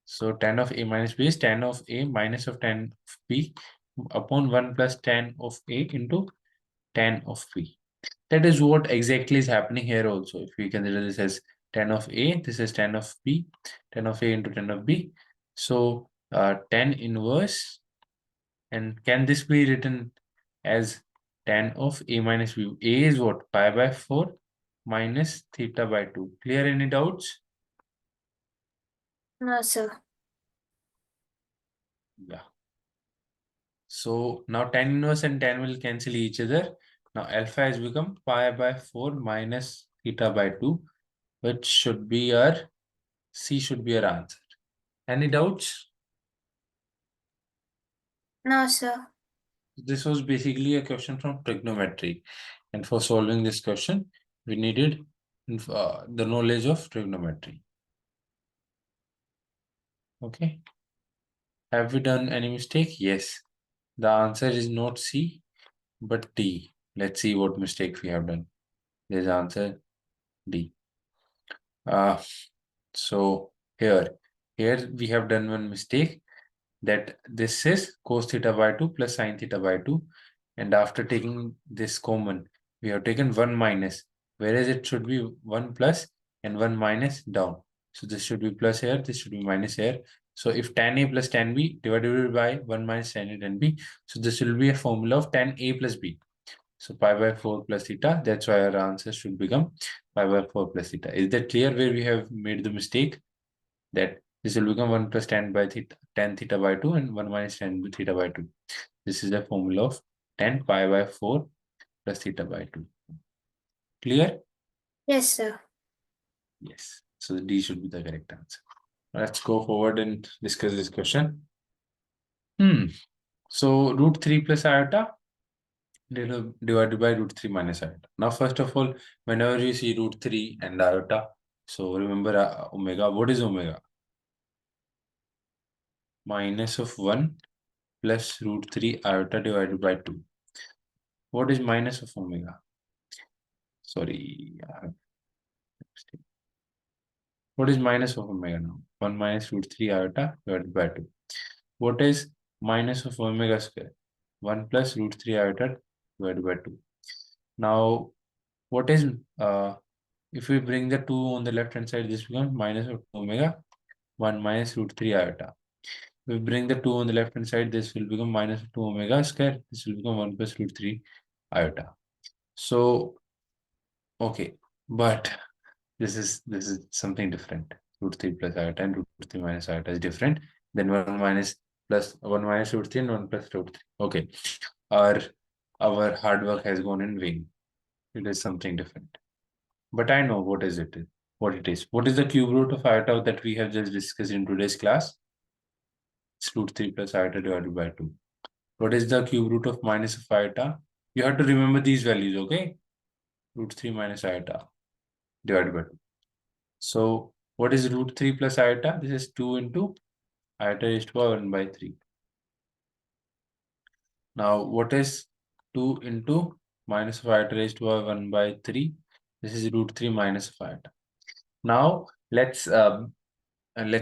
So tan of a minus b is tan of a minus of tan of b upon 1 plus tan of a into tan of b. That is what exactly is happening here also. If we consider this as tan of a, this is tan of b, tan of a into tan of b. So tan inverse, and can this be written as tan of a minus b? A is what? Pi by 4 minus theta by 2. Clear? Any doubts? No, sir. Yeah. So now tan inverse and tan will cancel each other. Now alpha has become pi by 4 minus theta by 2, which should be our C should be our answer. Any doubts? No, sir. This was basically a question from trigonometry. And for solving this question, we needed the knowledge of trigonometry. Okay. Have we done any mistake? Yes. The answer is not C, but D. Let's see what mistake we have done. There's answer D. Uh, so here we have done one mistake, that this is cos theta by 2 plus sin theta by 2. And after taking this common, we have taken 1 minus, whereas it should be 1 plus and 1 minus down. So this should be plus here, this should be minus here. So if tan A plus tan B divided by 1 minus tan A tan B, so this will be a formula of tan A plus B. So pi by 4 plus theta, that's why our answer should become pi by 4 plus theta. Is that clear where we have made the mistake? That this will become 1 plus tan by theta, tan theta by 2 and 1 minus tan theta by 2. This is the formula of tan pi by 4 plus theta by 2. Clear? Yes, sir. Yes. So the D should be the correct answer. Let's go forward and discuss this question. So root 3 plus iota divided by root 3 minus iota. Now, first of all, whenever you see root 3 and iota, so remember omega. What is omega? Minus of 1 plus root 3 iota divided by 2. What is minus of omega? Sorry. What is minus of omega now? 1 minus root 3 iota divided by 2. What is minus of omega square? 1 plus root 3 iota divided by 2. Now, what is, if we bring the 2 on the left hand side, this becomes minus of omega 1 minus root 3 iota. If we bring the 2 on the left hand side, this will become minus of 2 omega square. This will become 1 plus root 3 iota. So, okay, but this is something different. Root 3 plus iota and root 3 minus iota is different than 1 minus plus 1 minus root 3 and 1 plus root 3. Okay, our hard work has gone in vain. It is something different. But I know what is it. What it is. What is the cube root of iota that we have just discussed in today's class? It's root 3 plus iota divided by 2. What is the cube root of minus of iota? You have to remember these values, okay? Root 3 minus iota divided by 2. So what is root 3 plus iota? This is 2 into iota raised to power 1 by 3. Now what is 2 into minus of iota raised to power 1 by 3? This is root 3 minus of iota. Now let's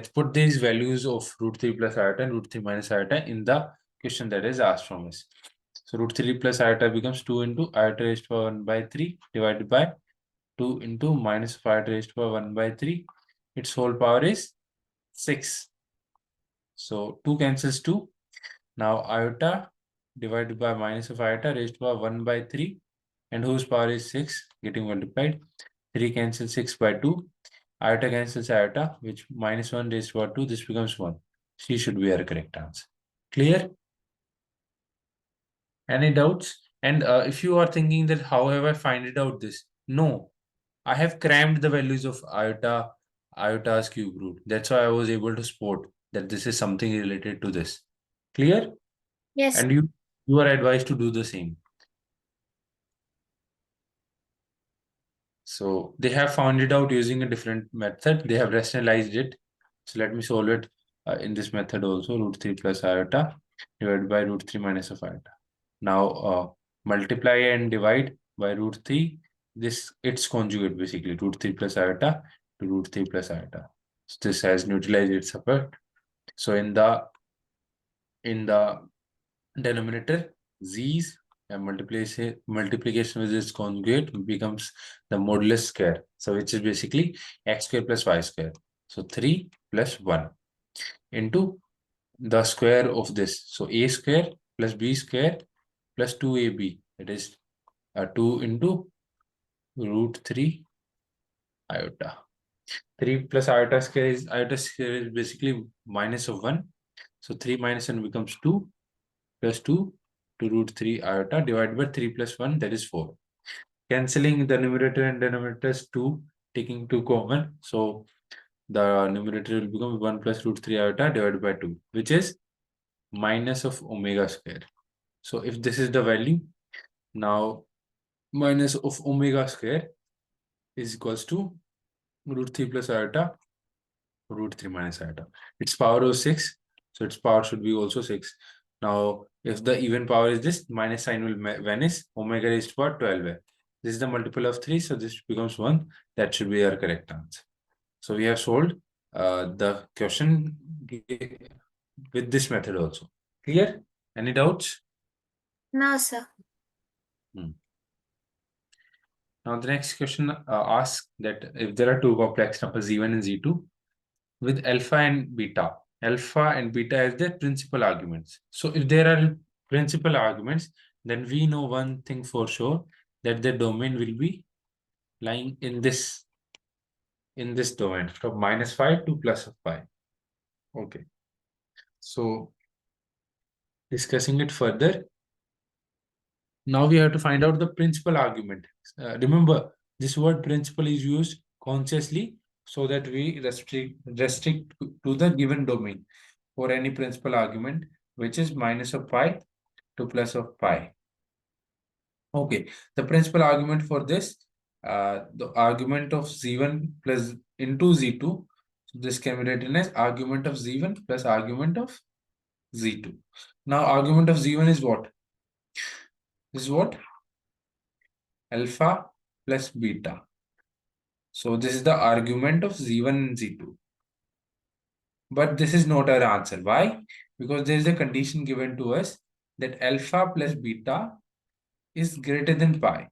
put these values of root 3 plus iota and root 3 minus iota in the question that is asked from us. So root 3 plus iota becomes 2 into iota raised to power 1 by 3 divided by 2 into minus of iota raised to power 1 by 3. Its whole power is 6. So 2 cancels 2. Now iota divided by minus of iota raised to power 1 by 3, and whose power is 6 getting multiplied. 3 cancels 6 by 2. Iota cancels iota, which minus 1 raised to power 2, this becomes 1. C should be our correct answer. Clear? Any doubts? And if you are thinking that how have I find it out this? No, I have crammed the values of iota's cube root. That's why I was able to spot that this is something related to this. Clear? Yes. And you are advised to do the same. So they have found it out using a different method. They have rationalized it. So let me solve it in this method also. Root 3 plus iota divided by root 3 minus of iota. Now multiply and divide by root 3. This its conjugate basically root 3 plus iota to root 3 plus iota. So this has neutralized its effect. So in the denominator, z's and multiplication with its conjugate becomes the modulus square. So which is basically x square plus y square. So 3 plus 1 into the square of this. So a square plus b square plus 2ab. It is 2 into root 3 iota. 3 plus iota square is basically minus of 1. So 3 minus 1 becomes 2 plus 2 to root 3 iota divided by 3 plus 1, that is 4. Cancelling the numerator and denominator is 2, taking 2 common. So the numerator will become 1 plus root 3 iota divided by 2, which is minus of omega square. So if this is the value, now minus of omega square is equals to root 3 plus iota, root 3 minus iota. Its power is 6, so its power should be also 6. Now, if the even power is this, minus sign will vanish. Omega is to 12. This is the multiple of 3, so this becomes 1. That should be our correct answer. So we have solved the question with this method also. Clear? Any doubts? No, sir. Hmm. Now the next question asks that if there are two complex numbers z1 and z2 with alpha and beta. Alpha and beta as their principal arguments. So if there are principal arguments, then we know one thing for sure, that the domain will be lying in this domain from -5 to +5. Okay. So discussing it further, now we have to find out the principal argument. Remember, this word principal is used consciously so that we restrict to the given domain for any principal argument, which is minus of pi to plus of pi. Okay, the principal argument for this, the argument of z1 plus into z2, so this can be written as argument of z1 plus argument of z2. Now, argument of z1 is what? This is what? Alpha plus beta. So this is the argument of z1 and z2. But this is not our answer. Why? Because there is a condition given to us that alpha plus beta is greater than pi.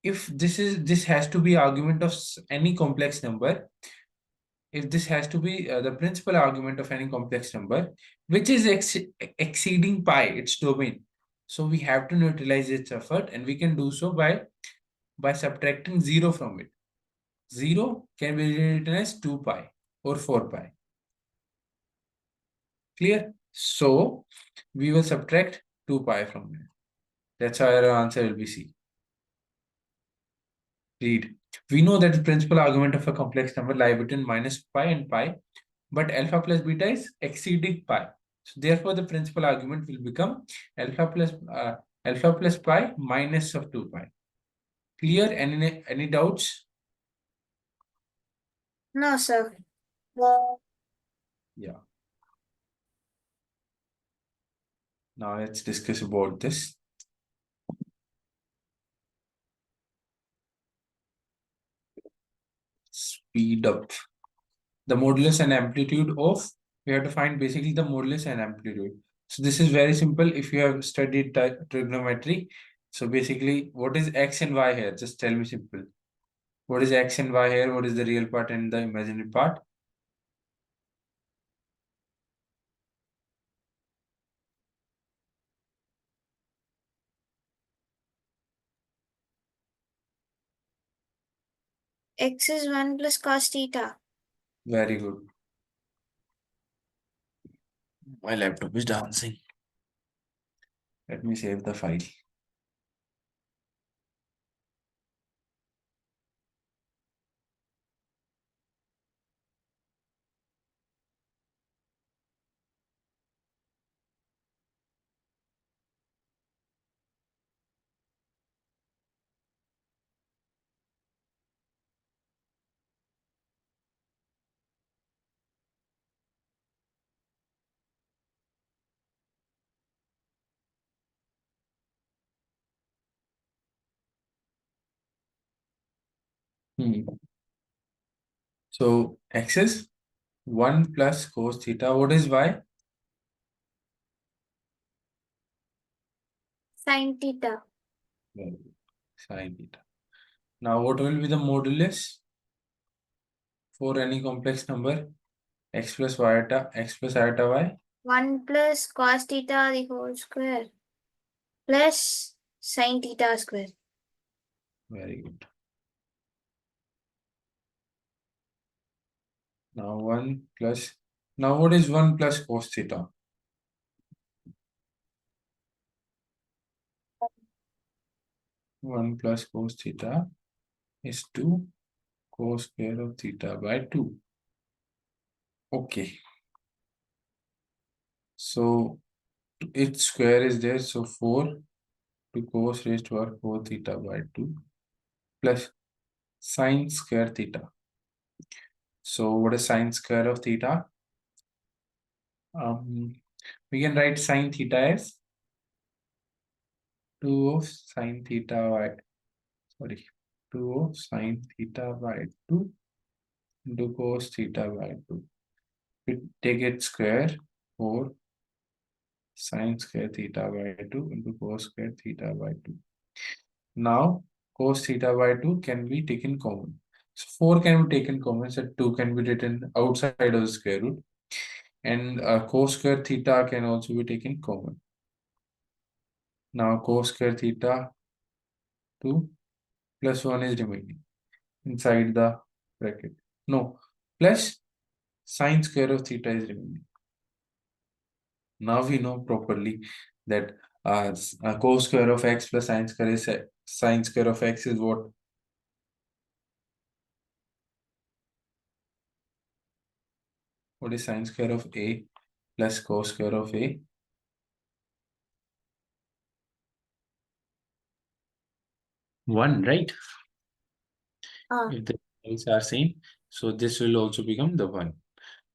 If this has to be argument of any complex number, if this has to be the principal argument of any complex number, which is exceeding pi, its domain. So we have to neutralize its effort, and we can do so by subtracting 0 from it. 0 can be written as 2 pi or 4 pi. Clear? So we will subtract 2 pi from it. That's how our answer will be C. Read. We know that the principal argument of a complex number lie between minus pi and pi, but alpha plus beta is exceeding pi. So therefore, the principal argument will become alpha plus pi minus of 2 pi. Clear? Any doubts? No, sir. Yeah. Now let's discuss about this. Speed up. The modulus and amplitude of, we have to find basically the modulus and amplitude. So this is very simple if you have studied trigonometry. So basically, what is x and y here? Just tell me simple. What is x and y here? What is the real part and the imaginary part? X is 1 plus cos theta. Very good. My laptop is dancing. Let me save the file. So x is 1 plus cos theta. What is y? Sin theta. Very good. Sin theta. Now what will be the modulus for any complex number? X plus iota, x plus iota y. 1 plus cos theta the whole square plus sin theta square. Very good. Now 1 plus. Now what is 1 plus cos theta? 1 plus cos theta is 2 cos square of theta by 2. Okay. So its square is there. So 4 to cos raised to power 4 theta by 2 plus sine square theta. So what is sine square of theta? We can write sine theta as 2 of sine theta by, sorry, 2 of sine theta by 2 into cos theta by 2. We take it square, 4 sine square theta by 2 into cos square theta by 2. Now cos theta by 2 can be taken common. So 4 can be taken common, so 2 can be written outside of the square root. And cos square theta can also be taken common. Now cos square theta 2 plus 1 is remaining inside the bracket. No, plus sine square of theta is remaining. Now we know properly that cos square of x plus sine square is sine square of x is what? What is sine square of a plus cos square of a? 1, right? If the values are same, so this will also become the 1.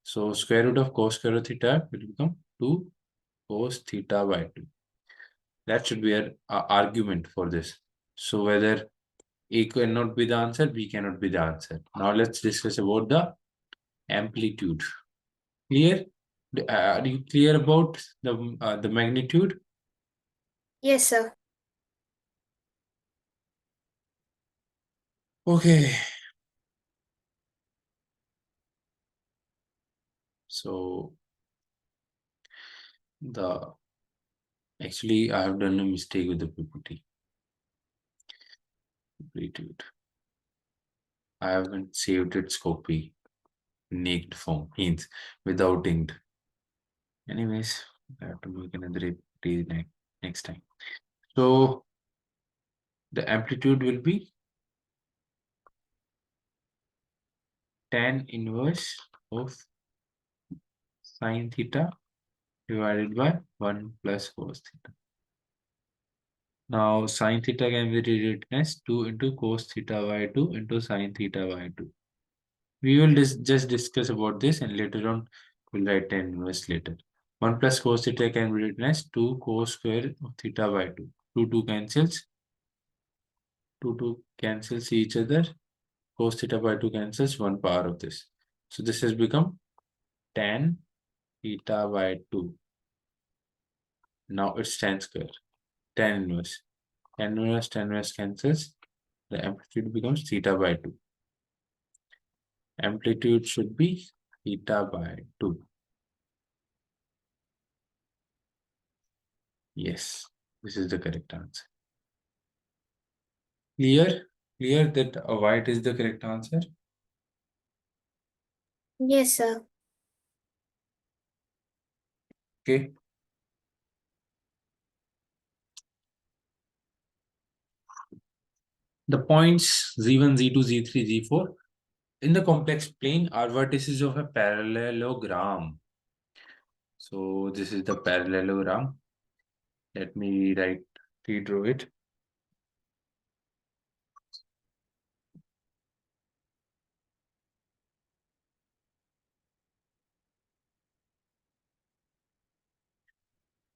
So square root of cos square of theta will become 2 cos theta by 2. That should be our argument for this. So whether A cannot be the answer, B cannot be the answer. Now let's discuss about the amplitude. Clear? Are you clear about the magnitude? Yes, sir. Okay. So the actually I have done a mistake with the PPT. Amplitude. I haven't saved its copy in naked form, means without inked. Anyways, I have to make another PPT next time. So the amplitude will be tan inverse of sine theta divided by 1 plus cos theta. Now sine theta can be rewritten as 2 into cos theta by 2 into sine theta by 2. We will just discuss about this and later on we'll write tan inverse later. 1 plus cos theta can be written as 2 cos square of theta by 2. 2 cancels. 2 cancels each other. Cos theta by 2 cancels 1 power of this. So this has become tan theta by 2. Now it's tan square. Tan inverse. Tan inverse cancels. The amplitude becomes theta by 2. Amplitude should be theta by 2. Yes, this is the correct answer. Clear? Clear that white is the correct answer? Yes, sir. Okay. The points Z1, Z2, Z3, Z4 in the complex plane are vertices of a parallelogram. So this is the parallelogram. Let me redraw it.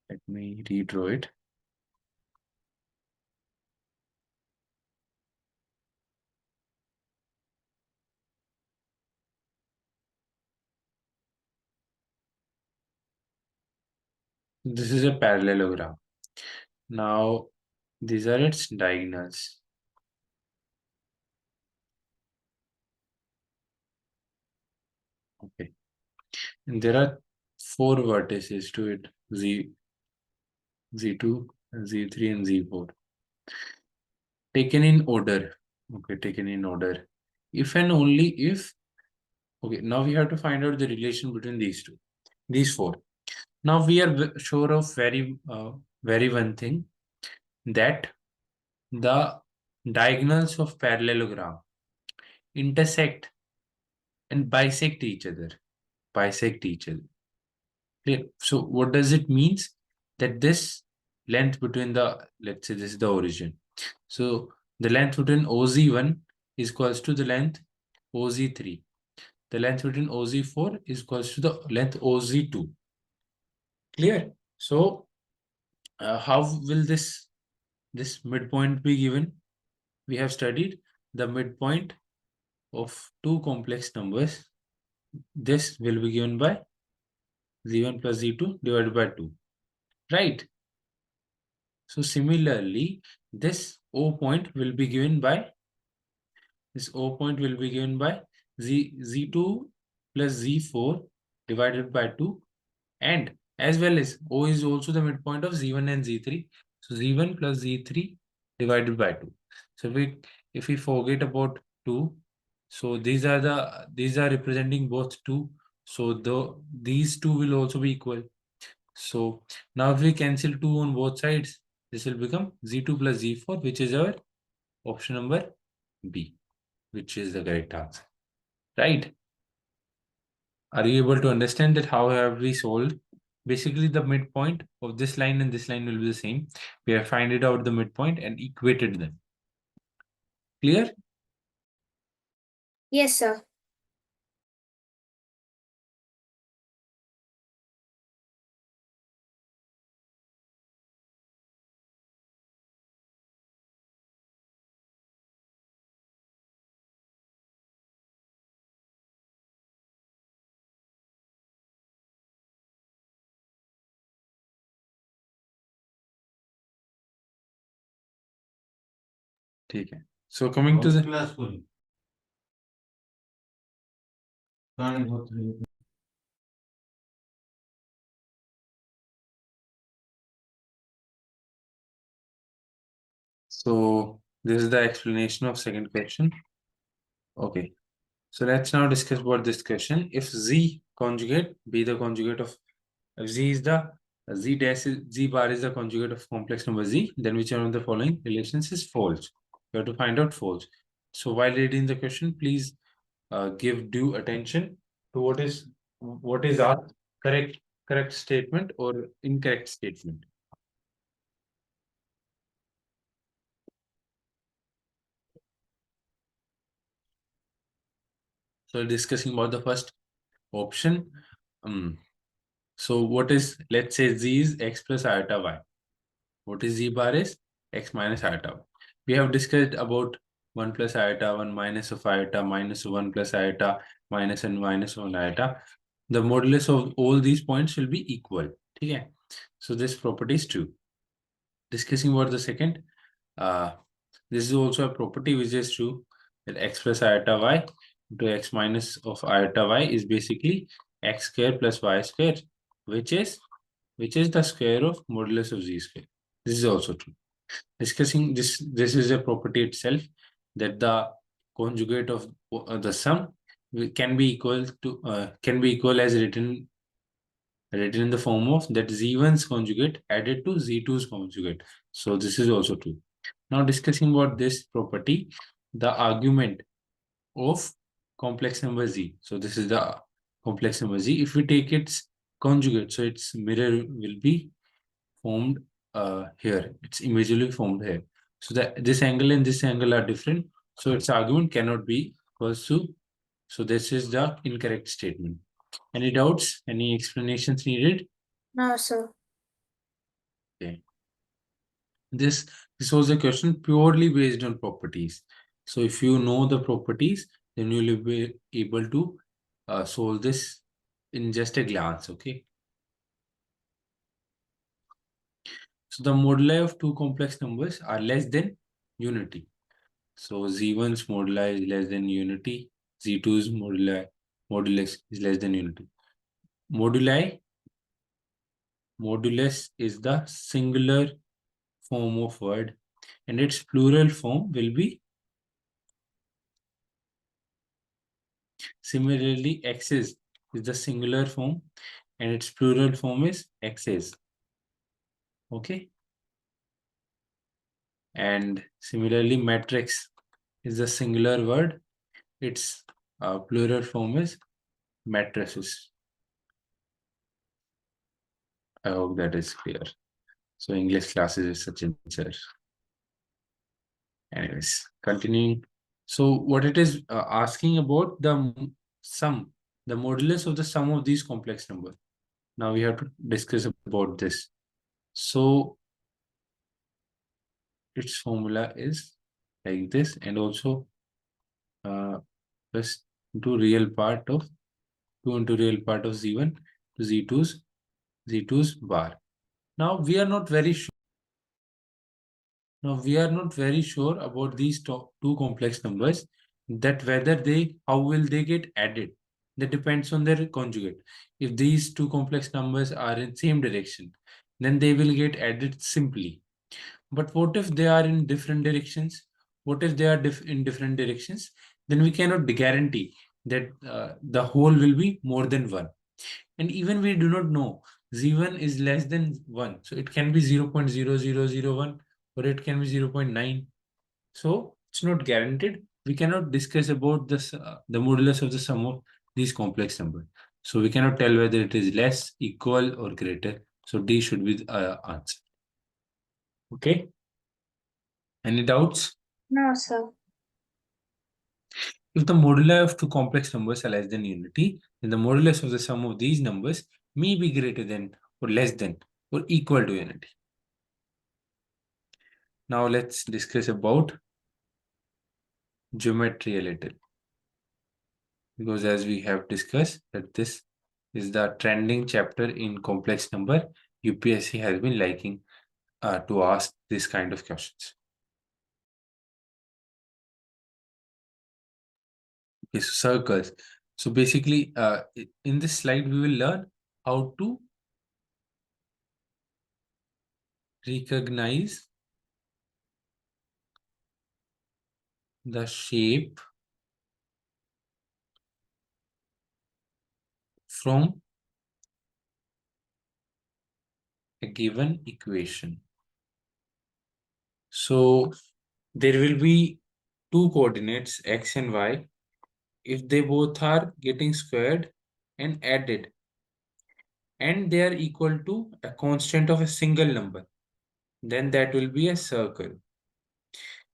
Let me redraw it. This is a parallelogram. Now, these are its diagonals. Okay. And there are 4 vertices to it. Z2, Z3, and Z4. Taken in order. Okay, taken in order. If and only if. Okay, now we have to find out the relation between these two. These 4. Now we are sure of very one thing, that the diagonals of parallelogram intersect and bisect each other. Bisect each other. Clear? So what does it means? That this length between the, let's say this is the origin. So the length between OZ1 is equals to the length OZ3. The length between OZ4 is equals to the length OZ2. Clear? So how will this midpoint be given? We have studied the midpoint of two complex numbers. This will be given by Z1 plus Z2 divided by 2. Right? So similarly, this O point will be given by Z2 plus Z4 divided by 2, and as well as O is also the midpoint of Z1 and Z3. So Z1 plus Z3 divided by 2. So if we forget about 2, so these are representing both 2. So these two will also be equal. So now if we cancel 2 on both sides, this will become Z2 plus Z4, which is our option number B, which is the correct answer. Right? Are you able to understand that how have we solved? Basically, the midpoint of this line and this line will be the same. We have find it out the midpoint and equated them. Clear? Yes, sir. ठीक है. So coming to the so this is the explanation of second question. Okay. So let's now discuss about this question. If Z conjugate be the conjugate of, if Z is the Z bar is the conjugate of complex number Z, then which one of the following relations is false? You have to find out false. So while reading the question, please give due attention to what is our correct statement or incorrect statement. So discussing about the first option. So what is, let's say Z is X plus iota Y. What is Z bar is X minus iota. We have discussed about 1 plus iota, 1 minus of iota, minus 1 plus iota, minus and minus 1 iota. The modulus of all these points will be equal. Okay? So this property is true. Discussing about the second, this is also a property which is true, that X plus iota Y into X minus of iota Y is basically X square plus Y square, which is the square of modulus of Z square. This is also true. Discussing this is a property itself, that the conjugate of the sum can be equal as written in the form of that Z1's conjugate added to Z2's conjugate. So this is also true. Now discussing about this property, the argument of complex number Z. So this is the complex number Z. If we take its conjugate, so its mirror will be formed here. It's immediately formed here. So that this angle and this angle are different. So its argument cannot be equals to. So this is the incorrect statement. Any doubts? Any explanations needed? No, sir. Okay. This was a question purely based on properties. So if you know the properties, then you will be able to solve this in just a glance. Okay. So the moduli of two complex numbers are less than unity. So Z1's moduli is less than unity. Z2's modulus is less than unity. Modulus is the singular form of word, and its plural form will be similarly x's is the singular form, and its plural form is x's. Okay. And similarly, matrix is the singular word. Its plural form is matrices. I hope that is clear. So English classes is Sachin sir. Anyways, continuing. So what it is asking about the sum, the modulus of the sum of these complex numbers. Now we have to discuss about this. So its formula is like this, and also plus into real part of 2 into real part of Z1 to Z2's bar. Now we are not very sure. Now we are not very sure about these two complex numbers, that whether how will they get added. That depends on their conjugate. If these two complex numbers are in same direction, then they will get added simply. But what if they are in different directions? What if they are in different directions? Then we cannot guarantee that the whole will be more than 1. And even we do not know z1 is less than 1. So it can be 0.0001 or it can be 0.9. So it's not guaranteed. We cannot discuss about this, the modulus of the sum of these complex numbers. So we cannot tell whether it is less, equal, or greater. So D should be the answer. Okay. Any doubts? No, sir. If the moduli of two complex numbers are less than unity, then the modulus of the sum of these numbers may be greater than or less than or equal to unity. Now let's discuss about geometry a little. Because as we have discussed that this is the trending chapter in complex number, UPSC has been liking to ask this kind of questions. Okay, so circles. So basically, in this slide, we will learn how to recognize the shape from a given equation. So there will be two coordinates x and y. If they both are getting squared and added, and they are equal to a constant of a single number, then that will be a circle.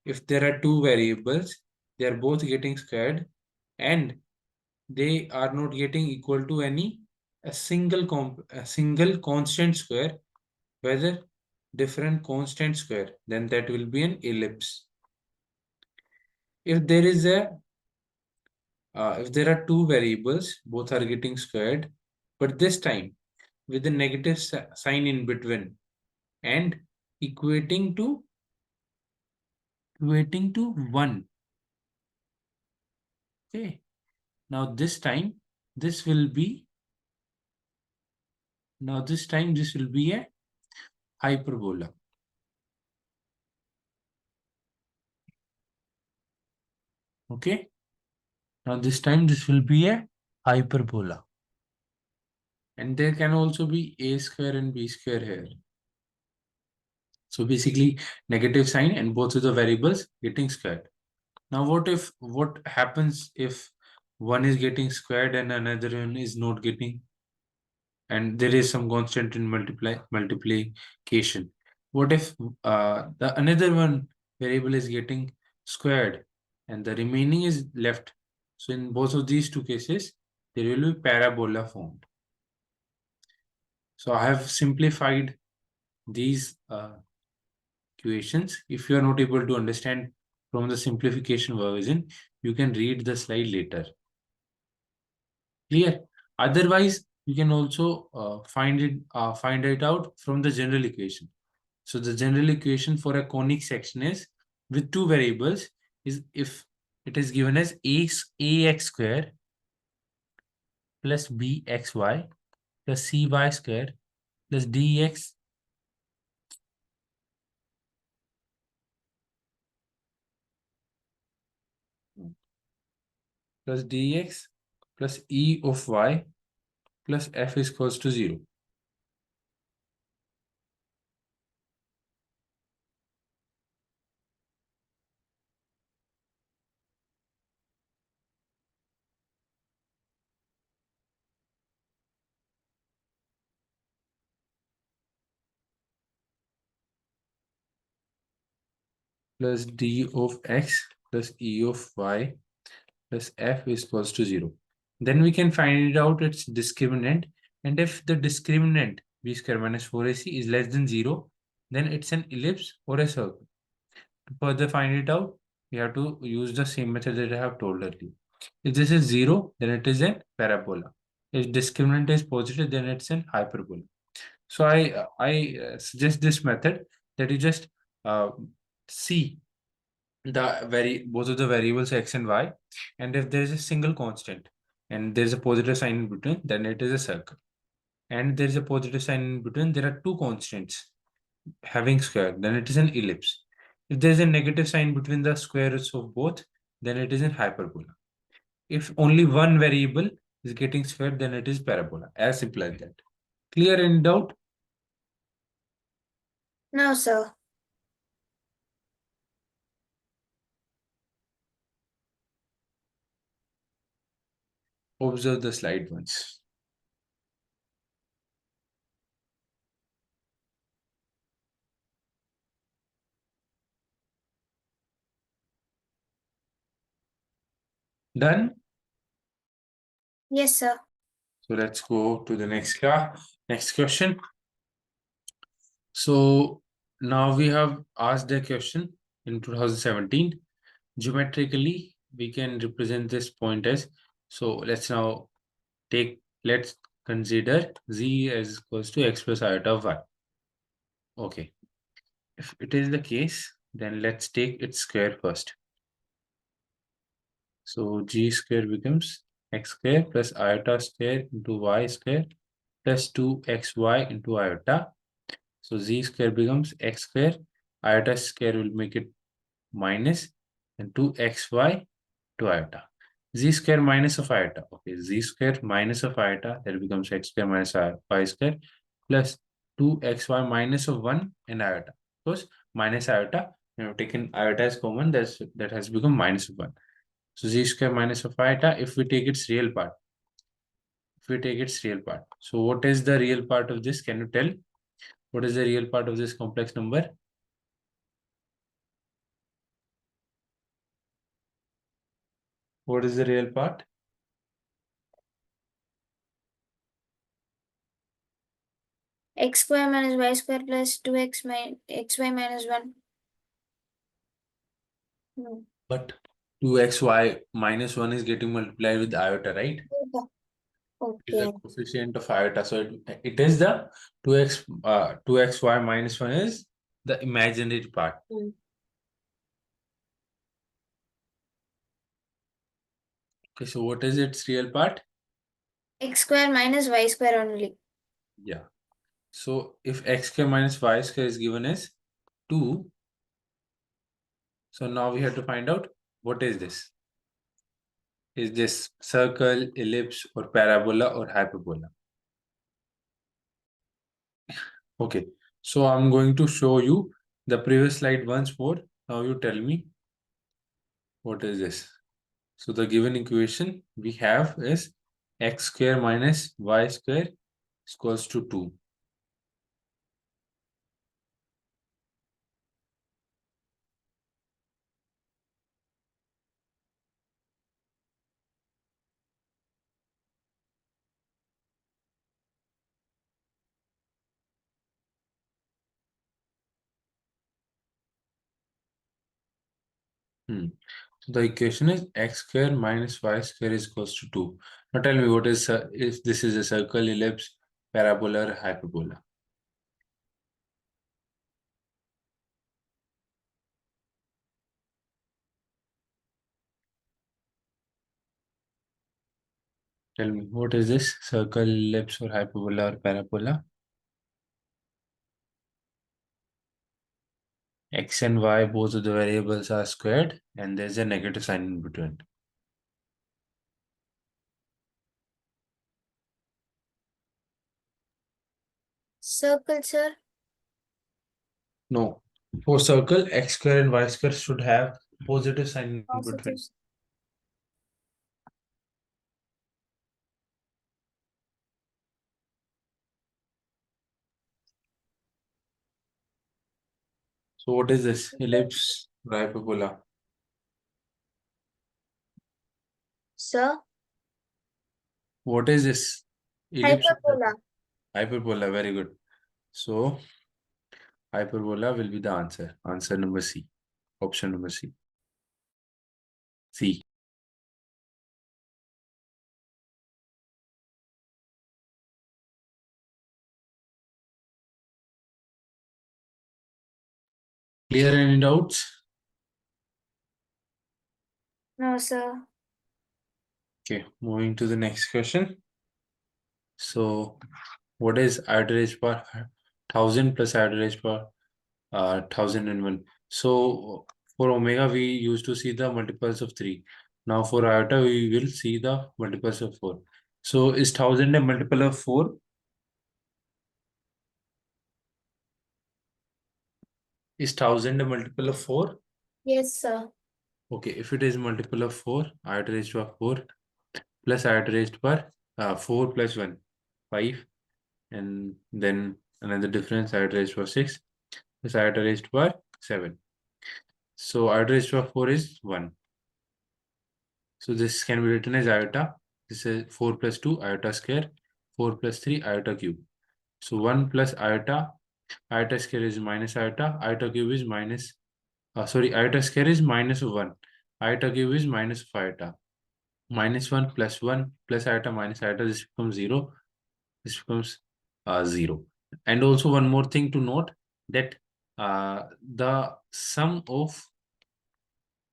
If there are two variables, they are both getting squared and they are not getting equal to a single constant square, whether different constant square, then that will be an ellipse. If there is if there are two variables, both are getting squared, but this time with a negative sign in between and equating to 1. Okay. Now this time this will be a hyperbola. Okay. Now this time this will be a hyperbola. And there can also be a square and b square here. So basically negative sign and both of the variables getting squared. Now what happens if one is getting squared and another one is not getting, and there is some constant in multiplication? What if the another one variable is getting squared and the remaining is left? So in both of these two cases, there will be parabola formed. So I have simplified these equations. If you are not able to understand from the simplification version, you can read the slide later. Clear? Otherwise, you can also find it out from the general equation. So the general equation for a conic section is with two variables is if it is given as ax square plus bxy plus cy square plus dx plus dx plus e of y plus f is equals to 0. Plus d of x plus e of y plus f is equals to 0. Then we can find it out its discriminant. And if the discriminant b square minus 4ac is less than 0, then it's an ellipse or a circle. To further find it out, we have to use the same method that I have told earlier. If this is 0, then it is a parabola. If discriminant is positive, then it's an hyperbola. So I suggest this method that you just uh, see both of the variables x and y, and if there is a single constant and there is a positive sign in between, then it is a circle. And there is a positive sign in between, there are two constants having square, then it is an ellipse. If there is a negative sign between the square roots of both, then it is an hyperbola. If only one variable is getting square, then it is parabola. As simple as that. Clear? In doubt? No, sir. Observe the slide once. Done? Yes, sir. So let's go to the next class. Next question. So now we have asked the question in 2017. Geometrically, we can represent this point as, so let's consider z as equals to x plus iota of y. Okay. If it is the case, then let's take its square first. So g square becomes x square plus iota square into y square plus 2xy into iota. So z square becomes x square, iota square will make it minus, and 2xy to iota. Z square minus of iota. Okay, z square minus of iota, that becomes x square minus y square plus 2xy minus of 1 and iota. Because minus iota, you have taken iota as common, that has become minus of 1. So z square minus of iota, if we take its real part. So what is the real part of this? Can you tell? What is the real part of this complex number? What is the real part? X square minus y square plus 2x xy minus 1. No. But 2xy minus 1 is getting multiplied with iota, right? Is the Okay. coefficient of iota. So it is the 2xy minus 1 is the imaginary part. Mm. Okay, so what is its real part? X square minus y square only. Yeah. So if x square minus y square is given as 2, so now we have to find out what is this. Is this circle, ellipse, or parabola, or hyperbola? Okay, so I'm going to show you the previous slide once more. Now you tell me what is this. So the given equation we have is x square minus y square is equals to 2. So the equation is x square minus y square is equals to 2. Now tell me what is if this is a circle, ellipse, parabola, or hyperbola. Tell me, what is this? Circle, ellipse, or hyperbola or parabola? X and Y, both of the variables are squared, and there's a negative sign in between. Circle, sir. No. For circle, x square and y square should have positive sign in Positive. between. So what is this? Ellipse, hyperbola. Sir. What is this? Ellipse, Hyperbola. hyperbola. Very good. So hyperbola will be the answer. Answer number C. Option number C. C. Clear, any doubts? No, sir. Okay, moving to the next question. So what is I to raised power 1000 plus I to raised power 1001? So for omega, we used to see the multiples of 3. Now for iota, we will see the multiples of 4. So is 1000 a multiple of 4? Is 1000 a multiple of 4? Yes, sir. Okay, if it is multiple of 4, I to raised power 4 plus I to raised power 4 plus 1, 5. And then another difference, I to raised power 6 plus I to raised power 7. So I to raised power 4 is 1. So this can be written as iota. This is 4 plus 2 iota square, 4 plus 3 iota cube. So 1 plus iota, iota square is minus iota cube is minus, iota square is minus 1. Iota cube is minus of iota. Minus 1 plus iota minus iota, this becomes 0. This becomes 0. And also one more thing to note, that the sum of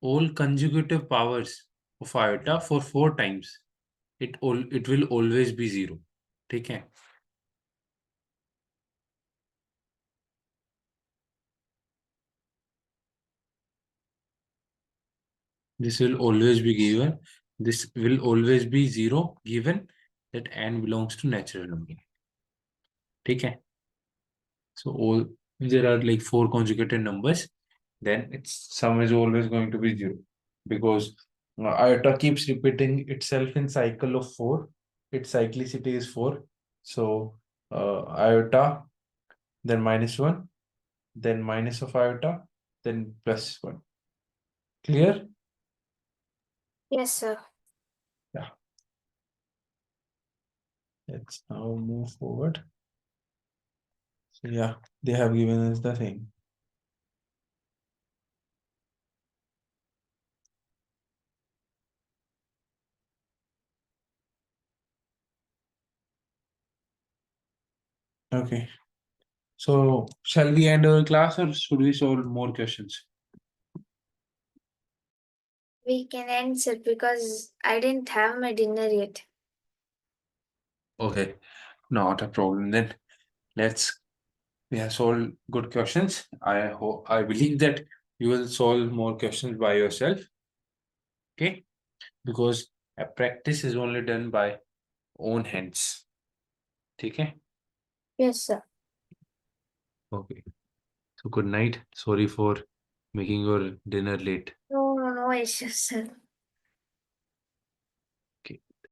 all consecutive powers of iota for 4 times, it will always be 0. ठीक है? This will always be given. This will always be 0 given that n belongs to natural number. ठीक है? So all, if there are like 4 conjugated numbers, then its sum is always going to be 0, because iota keeps repeating itself in cycle of 4. Its cyclicity is 4. So iota, then minus 1, then minus of iota, then plus 1. Clear? Yes, sir. Yeah. Let's now move forward. So yeah, they have given us the thing. Okay. So shall we end our class or should we solve more questions? We can end, sir, because I didn't have my dinner yet. Okay, not a problem then. We have solved good questions. I believe that you will solve more questions by yourself. Okay, because a practice is only done by own hands. Okay. Yes, sir. Okay. So good night. Sorry for making your dinner late. No issues, sir.